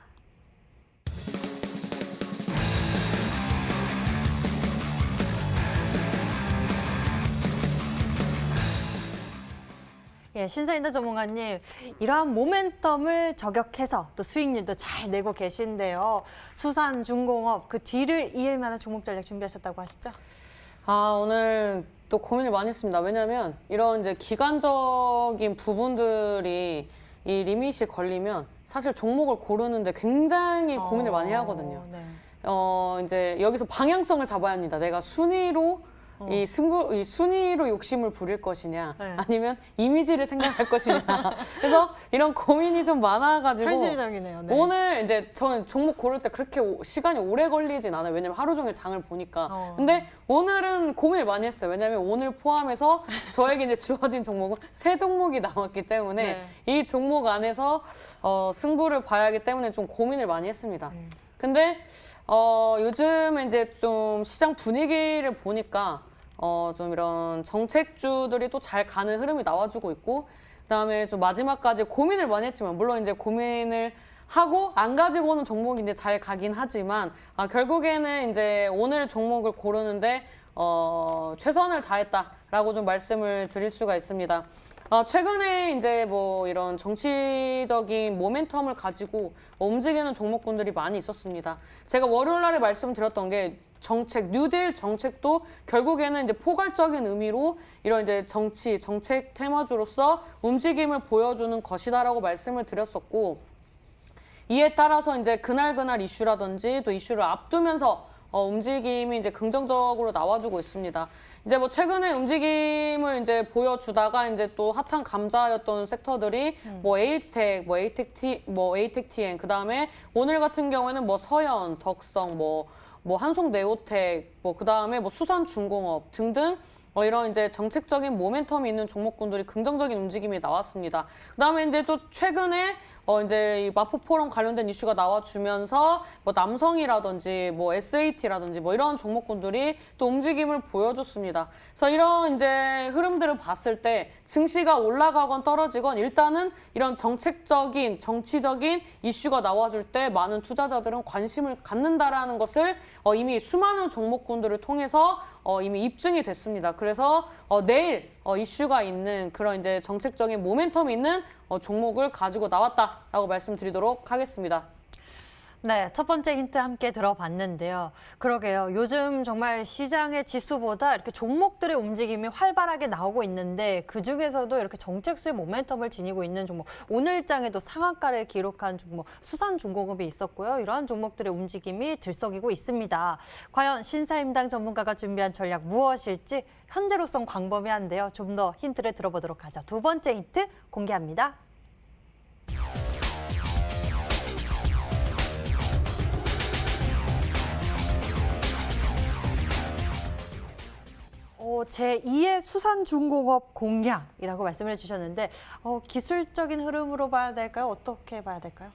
예, 신사임당 전문가님, 이러한 모멘텀을 저격해서 또 수익률도 잘 내고 계신데요. 수산, 중공업 그 뒤를 이을 만한 종목 전략 준비하셨다고 하시죠? 오늘 또 고민을 많이 했습니다. 왜냐하면 이런 이제 기간적인 부분들이 이 리밋이 걸리면 사실 종목을 고르는데 굉장히 고민을 많이 하거든요. 네. 이제 여기서 방향성을 잡아야 합니다. 내가 순위로 이 순위로 욕심을 부릴 것이냐, 네. 아니면 이미지를 생각할 것이냐. 그래서 이런 고민이 좀 많아가지고 현실적이네요. 네. 오늘 이제 저는 종목 고를 때 그렇게 시간이 오래 걸리진 않아요. 왜냐면 하루 종일 장을 보니까. 근데 오늘은 고민을 많이 했어요. 왜냐면 오늘 포함해서 저에게 이제 주어진 종목은 3종목이 나왔기 때문에 이 종목 안에서 승부를 봐야 하기 때문에 좀 고민을 많이 했습니다. 근데 요즘 이제 좀 시장 분위기를 보니까 좀 이런 정책주들이 또 잘 가는 흐름이 나와주고 있고, 그다음에 좀 마지막까지 고민을 많이 했지만, 물론 이제 고민을 하고 안 가지고 오는 종목이 이제 잘 가긴 하지만, 결국에는 이제 오늘 종목을 고르는데 최선을 다했다라고 좀 말씀을 드릴 수가 있습니다. 최근에 이제 뭐 이런 정치적인 모멘텀을 가지고 움직이는 종목군들이 많이 있었습니다. 제가 월요일 날에 말씀드렸던 게 정책, 뉴딜 정책도 결국에는 이제 포괄적인 의미로 이런 이제 정책 테마주로서 움직임을 보여주는 것이다라고 말씀을 드렸었고, 이에 따라서 이제 그날 이슈라든지 또 이슈를 앞두면서 움직임이 이제 긍정적으로 나와주고 있습니다. 이제 뭐 최근에 움직임을 이제 보여주다가 이제 또 핫한 감자였던 섹터들이 뭐 에이텍, 에이텍TN, 그 다음에 오늘 같은 경우에는 뭐 서현, 덕성, 뭐 한송네오텍, 그 다음에 뭐 수산중공업 등등 이런 이제 정책적인 모멘텀이 있는 종목군들이 긍정적인 움직임이 나왔습니다. 그 다음에 이제 또 최근에 이제 이 마포포럼 관련된 이슈가 나와주면서 뭐 남성이라든지 뭐 SAT라든지 뭐 이런 종목군들이 또 움직임을 보여줬습니다. 그래서 이런 이제 흐름들을 봤을 때 증시가 올라가건 떨어지건 일단은 이런 정책적인, 정치적인 이슈가 나와줄 때 많은 투자자들은 관심을 갖는다라는 것을 이미 수많은 종목군들을 통해서 이미 입증이 됐습니다. 그래서 내일 이슈가 있는 그런 이제 정책적인 모멘텀이 있는 종목을 가지고 나왔다라고 말씀드리도록 하겠습니다. 네, 첫 번째 힌트 함께 들어봤는데요. 그러게요. 요즘 정말 시장의 지수보다 이렇게 종목들의 움직임이 활발하게 나오고 있는데 그중에서도 이렇게 정책수의 모멘텀을 지니고 있는 종목, 오늘장에도 상한가를 기록한 종목, 수산중공업이 있었고요. 이러한 종목들의 움직임이 들썩이고 있습니다. 과연 신사임당 전문가가 준비한 전략 무엇일지 현재로선 광범위한데요. 좀 더 힌트를 들어보도록 하죠. 두 번째 힌트 공개합니다. 제2의 수산중공업 공략이라고 말씀을 해주셨는데 기술적인 흐름으로 봐야 될까요? 어떻게 봐야 될까요?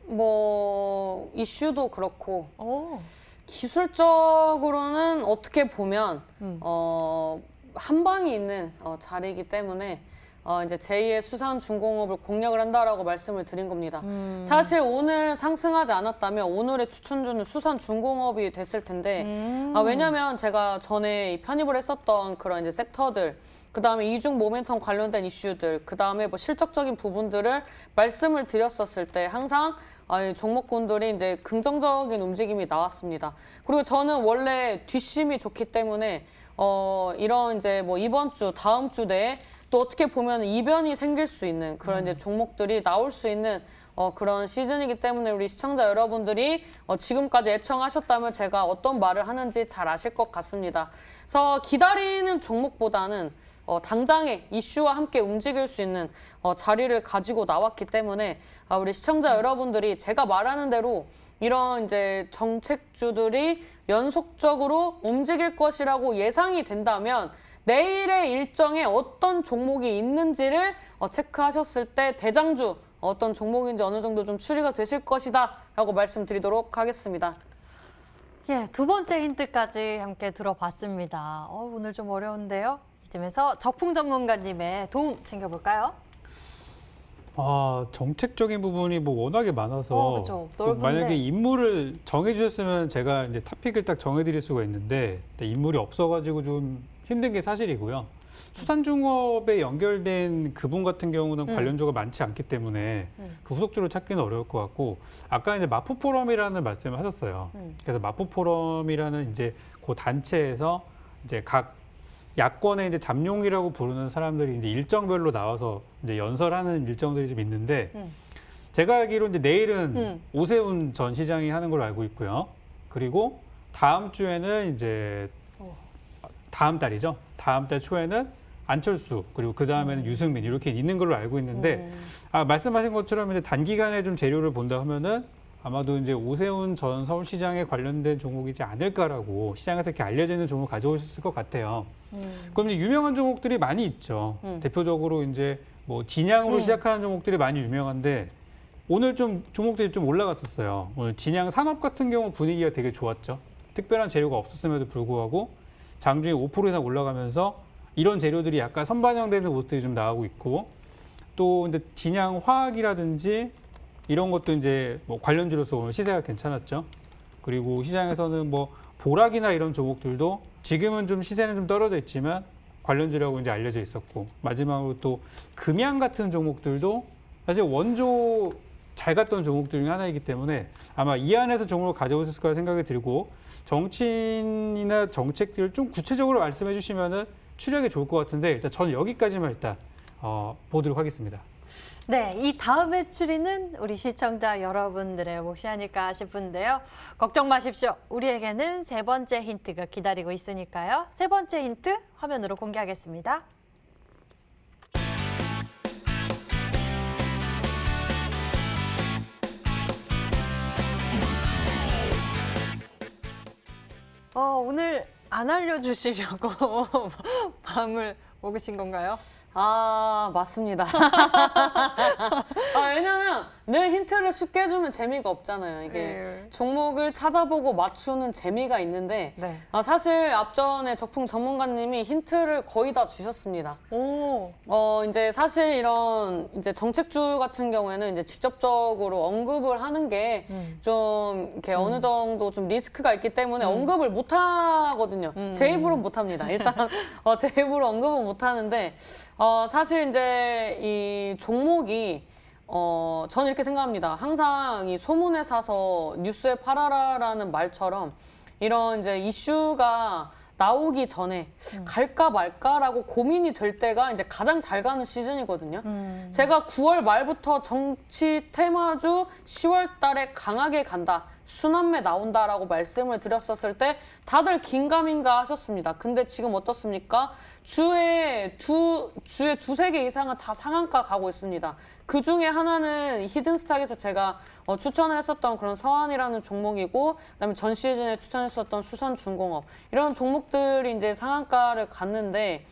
뭐 이슈도 그렇고 오. 기술적으로는 어떻게 보면 한 방이 있는 자리이기 때문에 이제 제2의 수산중공업을 공략을 한다라고 말씀을 드린 겁니다. 사실 오늘 상승하지 않았다면 오늘의 추천주는 수산중공업이 됐을 텐데 왜냐하면 제가 전에 편입을 했었던 그런 이제 섹터들, 그 다음에 이중 모멘텀 관련된 이슈들, 그 다음에 뭐 실적적인 부분들을 말씀을 드렸었을 때 항상 종목군들이 이제 긍정적인 움직임이 나왔습니다. 그리고 저는 원래 뒷심이 좋기 때문에 이런 이제 뭐 이번 주, 다음 주 내에 또 어떻게 보면 이변이 생길 수 있는 그런 이제 종목들이 나올 수 있는 그런 시즌이기 때문에 우리 시청자 여러분들이 지금까지 애청하셨다면 제가 어떤 말을 하는지 잘 아실 것 같습니다. 그래서 기다리는 종목보다는 당장의 이슈와 함께 움직일 수 있는 자리를 가지고 나왔기 때문에 우리 시청자 여러분들이 제가 말하는 대로 이런 이제 정책주들이 연속적으로 움직일 것이라고 예상이 된다면 내일의 일정에 어떤 종목이 있는지를 체크하셨을 때 대장주 어떤 종목인지 어느 정도 좀 추리가 되실 것이다 라고 말씀드리도록 하겠습니다. 예, 두 번째 힌트까지 함께 들어봤습니다. 오늘 좀 어려운데요. 이쯤에서 적풍 전문가님의 도움 챙겨볼까요? 정책적인 부분이 뭐 워낙에 많아서 그렇죠. 또 만약에 인물을 정해주셨으면 제가 이제 토픽을 딱 정해드릴 수가 있는데 인물이 없어가지고 좀 힘든 게 사실이고요. 수산중업에 연결된 그분 같은 경우는 관련주가 많지 않기 때문에 그 후속주를 찾기는 어려울 것 같고 아까 이제 마포포럼이라는 말씀을 하셨어요. 그래서 마포포럼이라는 이제 그 단체에서 이제 각 야권의 이제 잠룡이라고 부르는 사람들이 이제 일정별로 나와서 이제 연설하는 일정들이 좀 있는데 제가 알기로 이제 내일은 오세훈 전 시장이 하는 걸로 알고 있고요. 그리고 다음 주에는 이제 다음 달이죠. 다음 달 초에는 안철수 그리고 그 다음에는 유승민 이렇게 있는 걸로 알고 있는데 말씀하신 것처럼 이제 단기간에 좀 재료를 본다 하면은 아마도 이제 오세훈 전 서울시장에 관련된 종목이지 않을까라고 시장에서 이렇게 알려져 있는 종목을 가져오셨을 것 같아요. 그럼 이제 유명한 종목들이 많이 있죠. 대표적으로 이제 뭐 진양으로 시작하는 종목들이 많이 유명한데 오늘 좀 종목들이 좀 올라갔었어요. 오늘 진양 산업 같은 경우 분위기가 되게 좋았죠. 특별한 재료가 없었음에도 불구하고 장중에 5% 이상 올라가면서 이런 재료들이 약간 선반영되는 모습들이 좀 나오고 있고 또 근데 진양 화학이라든지 이런 것도 이제 뭐 관련주로서 오늘 시세가 괜찮았죠. 그리고 시장에서는 뭐 보락이나 이런 종목들도 지금은 좀 시세는 좀 떨어져 있지만 관련주라고 이제 알려져 있었고 마지막으로 또 금양 같은 종목들도 사실 원조 잘 갔던 종목들 중에 하나이기 때문에 아마 이 안에서 종목을 가져오셨을 거라 생각이 들고 정치인이나 정책들을 좀 구체적으로 말씀해 주시면은 추리하기 좋을 것 같은데 일단 저는 여기까지만 일단 보도록 하겠습니다. 네, 이 다음의 추리는 우리 시청자 여러분들의 몫이 아닐까 싶은데요. 걱정 마십시오. 우리에게는 세 번째 힌트가 기다리고 있으니까요. 세 번째 힌트 화면으로 공개하겠습니다. 오늘 안 알려주시려고 밤을 먹으신 건가요? 아, 맞습니다. 왜냐면 늘 힌트를 쉽게 주면 재미가 없잖아요. 이게 네. 종목을 찾아보고 맞추는 재미가 있는데 네. 사실 앞전에 적풍 전문가님이 힌트를 거의 다 주셨습니다. 오, 이제 사실 이런 이제 정책주 같은 경우에는 이제 직접적으로 언급을 하는 게 좀 이렇게 어느 정도 좀 리스크가 있기 때문에 언급을 못 하거든요. 제 입으로 못 합니다. 일단 제 입으로 언급은 못 하는데 사실 이제 이 종목이 저는 이렇게 생각합니다. 항상 이 소문에 사서 뉴스에 팔아라라는 말처럼 이런 이제 이슈가 나오기 전에 갈까 말까라고 고민이 될 때가 이제 가장 잘 가는 시즌이거든요. 제가 9월 말부터 정치 테마주 10월 달에 강하게 간다. 순환매 나온다라고 말씀을 드렸었을 때 다들 긴가민가 하셨습니다. 근데 지금 어떻습니까? 주에 두세 개 이상은 다 상한가 가고 있습니다. 그 중에 하나는 히든스탁에서 제가 추천을 했었던 그런 서한이라는 종목이고, 그다음에 전 시즌에 추천했었던 수선중공업 이런 종목들이 이제 상한가를 갔는데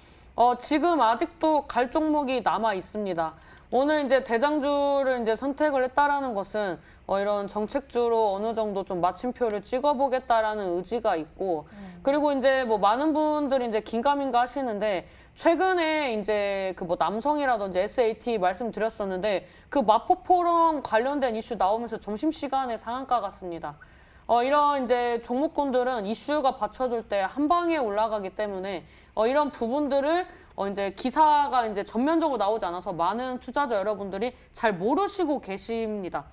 지금 아직도 갈 종목이 남아 있습니다. 오늘 이제 대장주를 이제 선택을 했다라는 것은 이런 정책주로 어느 정도 좀 마침표를 찍어보겠다라는 의지가 있고, 그리고 이제 뭐 많은 분들이 이제 긴가민가 하시는데 최근에 이제 그 뭐 남성이라든지 SAT 말씀드렸었는데 그 마포포럼 관련된 이슈 나오면서 점심시간에 상한가 갔습니다. 이런 이제 종목군들은 이슈가 받쳐줄 때 한 방에 올라가기 때문에 이런 부분들을 이제 기사가 이제 전면적으로 나오지 않아서 많은 투자자 여러분들이 잘 모르시고 계십니다.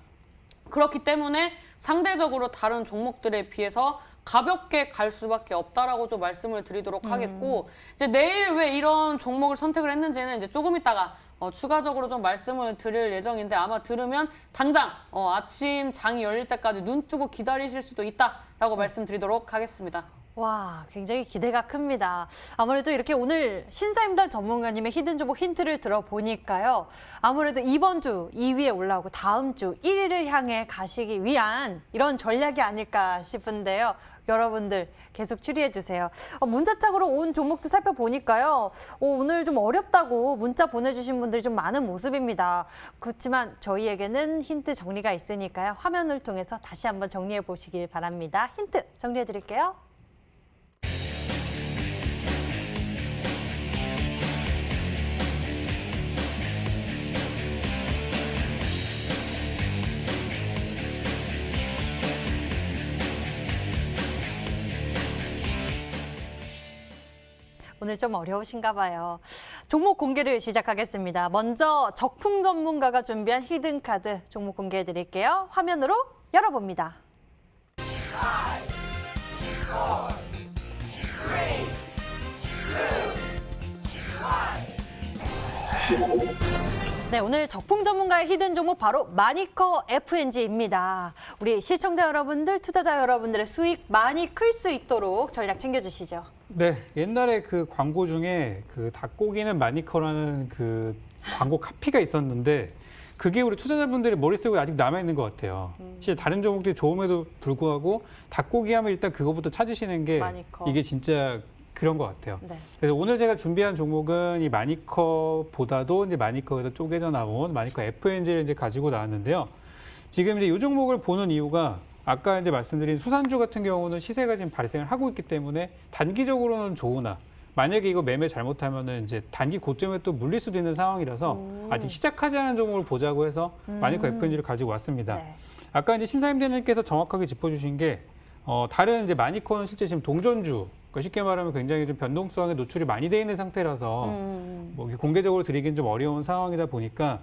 그렇기 때문에 상대적으로 다른 종목들에 비해서 가볍게 갈 수밖에 없다라고 좀 말씀을 드리도록 하겠고, 이제 내일 왜 이런 종목을 선택을 했는지는 이제 조금 있다가 추가적으로 좀 말씀을 드릴 예정인데, 아마 들으면 당장 아침 장이 열릴 때까지 눈 뜨고 기다리실 수도 있다라고 말씀드리도록 하겠습니다. 와, 굉장히 기대가 큽니다. 아무래도 이렇게 오늘 신사임당 전문가님의 히든 종목 힌트를 들어보니까요. 아무래도 이번 주 2위에 올라오고 다음 주 1위를 향해 가시기 위한 이런 전략이 아닐까 싶은데요. 여러분들 계속 추리해 주세요. 문자짝으로 온 종목도 살펴보니까요. 오늘 좀 어렵다고 문자 보내주신 분들이 좀 많은 모습입니다. 그렇지만 저희에게는 힌트 정리가 있으니까요. 화면을 통해서 다시 한번 정리해 보시길 바랍니다. 힌트 정리해 드릴게요. 오늘 좀 어려우신가 봐요. 종목 공개를 시작하겠습니다. 먼저 적풍 전문가가 준비한 히든 카드 종목 공개해 드릴게요. 화면으로 열어봅니다. 네, 오늘 적풍 전문가의 히든 종목 바로 마니커 FNG입니다. 우리 시청자 여러분들, 투자자 여러분들의 수익 많이 클 수 있도록 전략 챙겨주시죠. 네, 옛날에 그 광고 중에 그 닭고기는 마니커라는 그 광고 카피가 있었는데 그게 우리 투자자분들의 머릿속에 아직 남아있는 것 같아요. 사실 다른 종목들이 좋음에도 불구하고 닭고기 하면 일단 그거부터 찾으시는 게 마니커. 이게 진짜 그런 것 같아요. 네. 그래서 오늘 제가 준비한 종목은 이 마니커보다도 이제 마니커에서 쪼개져 나온 마니커 FNG를 이제 가지고 나왔는데요. 지금 이제 이 종목을 보는 이유가 아까 이제 말씀드린 수산주 같은 경우는 시세가 지금 발생을 하고 있기 때문에 단기적으로는 좋으나 만약에 이거 매매 잘못하면은 이제 단기 고점에 또 물릴 수도 있는 상황이라서 아직 시작하지 않은 종목을 보자고 해서 마니커 FNG를 가지고 왔습니다. 네. 아까 이제 신사임대님께서 정확하게 짚어주신 게 다른 이제 마니커는 실제 지금 동전주, 그러니까 쉽게 말하면 굉장히 좀 변동성에 노출이 많이 돼 있는 상태라서 뭐 이렇게 공개적으로 드리긴 좀 어려운 상황이다 보니까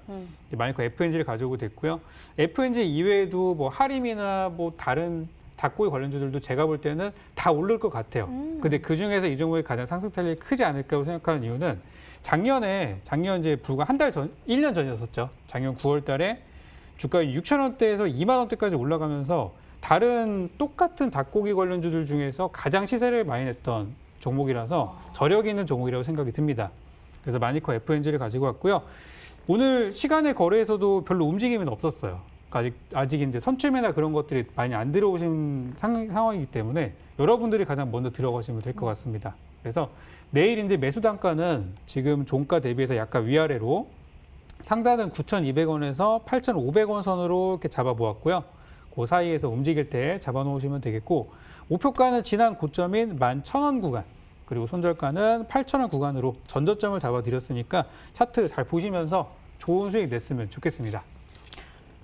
이제 마니커 FNG를 가져오게 됐고요. FNG 이외에도 뭐 하림이나 뭐 다른 닭고기 관련주들도 제가 볼 때는 다 오를 것 같아요. 근데 그 중에서 이 종목이 가장 상승 탄력이 크지 않을까 생각하는 이유는 작년 이제 불과 한 달 전, 1년 전이었었죠. 작년 9월 달에 주가 6,000원대에서 2만 원대까지 올라가면서 다른 똑같은 닭고기 관련주들 중에서 가장 시세를 많이 냈던 종목이라서 저력이 있는 종목이라고 생각이 듭니다. 그래서 마니커 FNG를 가지고 왔고요. 오늘 시간의 거래에서도 별로 움직임은 없었어요. 아직 이제 선출매나 그런 것들이 많이 안 들어오신 상황이기 때문에 여러분들이 가장 먼저 들어가시면 될 것 같습니다. 그래서 내일 이제 매수 단가는 지금 종가 대비해서 약간 위아래로 상단은 9,200원에서 8,500원 선으로 이렇게 잡아보았고요. 그 사이에서 움직일 때 잡아놓으시면 되겠고 목표가는 지난 고점인 11,000원 구간 그리고 손절가는 8,000원 구간으로 전저점을 잡아드렸으니까 차트 잘 보시면서 좋은 수익 냈으면 좋겠습니다.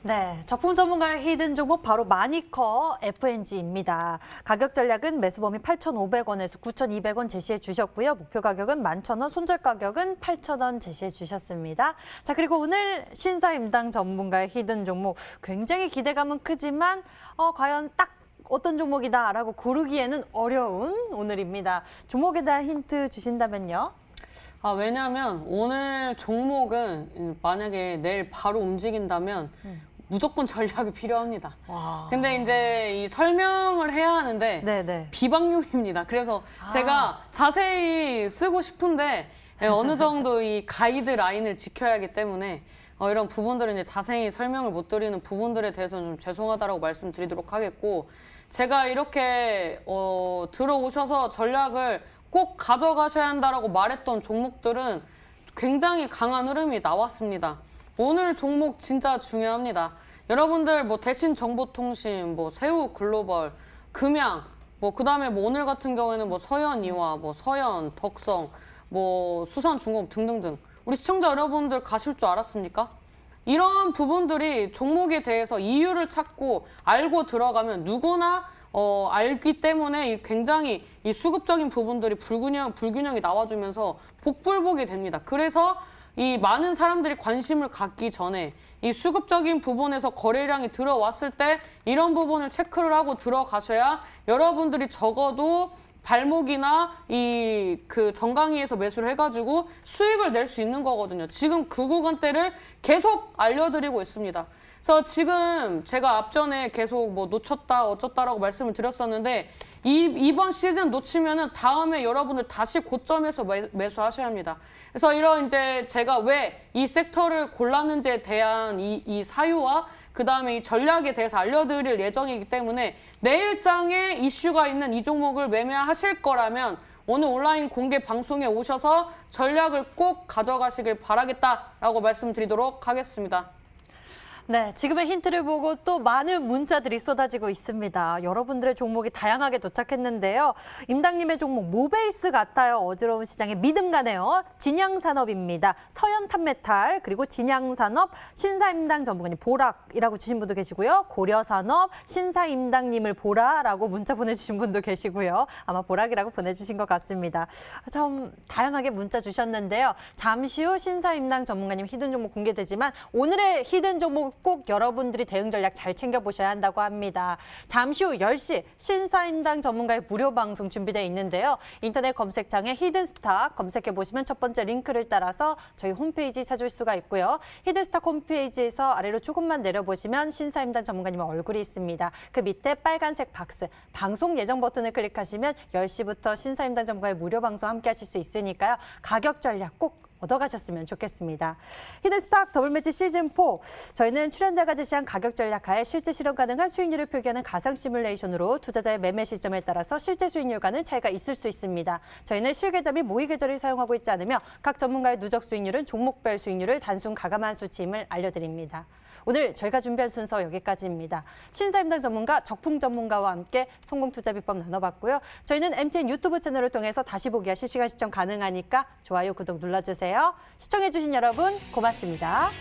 네, 적품 전문가의 히든 종목 바로 마니커 FNG입니다. 가격 전략은 매수범위 8,500원에서 9,200원 제시해 주셨고요. 목표 가격은 11,000원, 손절 가격은 8,000원 제시해 주셨습니다. 자, 그리고 오늘 신사임당 전문가의 히든 종목 굉장히 기대감은 크지만 과연 딱 어떤 종목이다라고 고르기에는 어려운 오늘입니다. 종목에 대한 힌트 주신다면요? 왜냐하면 오늘 종목은 만약에 내일 바로 움직인다면 무조건 전략이 필요합니다. 와. 근데 이제 이 설명을 해야 하는데 네네. 비방용입니다. 그래서 제가 자세히 쓰고 싶은데 어느 정도 이 가이드 라인을 지켜야 하기 때문에 이런 부분들은 이제 자세히 설명을 못 드리는 부분들에 대해서는 좀 죄송하다라고 말씀드리도록 하겠고 제가 이렇게 들어오셔서 전략을 꼭 가져가셔야 한다라고 말했던 종목들은 굉장히 강한 흐름이 나왔습니다. 오늘 종목 진짜 중요합니다. 여러분들 뭐 대신정보통신, 뭐 새우글로벌, 금양, 뭐 그다음에 뭐 오늘 같은 경우에는 뭐 서현이와 뭐 서현, 덕성, 뭐 수산중공업 등등등 우리 시청자 여러분들 가실 줄 알았습니까? 이런 부분들이 종목에 대해서 이유를 찾고 알고 들어가면 누구나 알기 때문에 굉장히 이 수급적인 부분들이 불균형이 나와주면서 복불복이 됩니다. 그래서 이 많은 사람들이 관심을 갖기 전에 이 수급적인 부분에서 거래량이 들어왔을 때 이런 부분을 체크를 하고 들어가셔야 여러분들이 적어도 발목이나 이 그 정강이에서 매수를 해가지고 수익을 낼 수 있는 거거든요. 지금 그 구간대를 계속 알려드리고 있습니다. 그래서 지금 제가 앞전에 계속 뭐 놓쳤다 어쩌다라고 말씀을 드렸었는데 이번 시즌 놓치면은 다음에 여러분들 다시 고점에서 매수하셔야 합니다. 그래서 이런 이제 제가 왜 이 섹터를 골랐는지에 대한 이 사유와 그 다음에 이 전략에 대해서 알려드릴 예정이기 때문에 내일장에 이슈가 있는 이 종목을 매매하실 거라면 오늘 온라인 공개 방송에 오셔서 전략을 꼭 가져가시길 바라겠다라고 말씀드리도록 하겠습니다. 네, 지금의 힌트를 보고 또 많은 문자들이 쏟아지고 있습니다. 여러분들의 종목이 다양하게 도착했는데요. 임당님의 종목 모베이스 같아요. 어지러운 시장에 믿음 가네요. 진양산업입니다. 서현탄메탈 그리고 진양산업 신사임당 전문가님 보락이라고 주신 분도 계시고요. 고려산업 신사임당님을 보라라고 문자 보내주신 분도 계시고요. 아마 보락이라고 보내주신 것 같습니다. 좀 다양하게 문자 주셨는데요. 잠시 후 신사임당 전문가님 히든 종목 공개되지만 오늘의 히든 종목 꼭 여러분들이 대응 전략 잘 챙겨보셔야 한다고 합니다. 잠시 후 10시 신사임당 전문가의 무료 방송 준비되어 있는데요. 인터넷 검색창에 히든스탁 검색해보시면 첫 번째 링크를 따라서 저희 홈페이지 찾을 수가 있고요. 히든스탁 홈페이지에서 아래로 조금만 내려보시면 신사임당 전문가님의 얼굴이 있습니다. 그 밑에 빨간색 박스 방송 예정 버튼을 클릭하시면 10시부터 신사임당 전문가의 무료 방송 함께 하실 수 있으니까요. 가격 전략 꼭 얻어가셨으면 좋겠습니다. 히든스탁 더블매치 시즌4 저희는 출연자가 제시한 가격 전략하에 실제 실현 가능한 수익률을 표기하는 가상 시뮬레이션으로 투자자의 매매 시점에 따라서 실제 수익률과는 차이가 있을 수 있습니다. 저희는 실계좌 및 모의계좌를 사용하고 있지 않으며 각 전문가의 누적 수익률은 종목별 수익률을 단순 가감한 수치임을 알려드립니다. 오늘 저희가 준비한 순서 여기까지입니다. 신사임당 전문가, 적풍 전문가와 함께 성공투자 비법 나눠봤고요. 저희는 MTN 유튜브 채널을 통해서 다시 보기와 실시간 시청 가능하니까 좋아요, 구독 눌러주세요. 시청해주신 여러분 고맙습니다.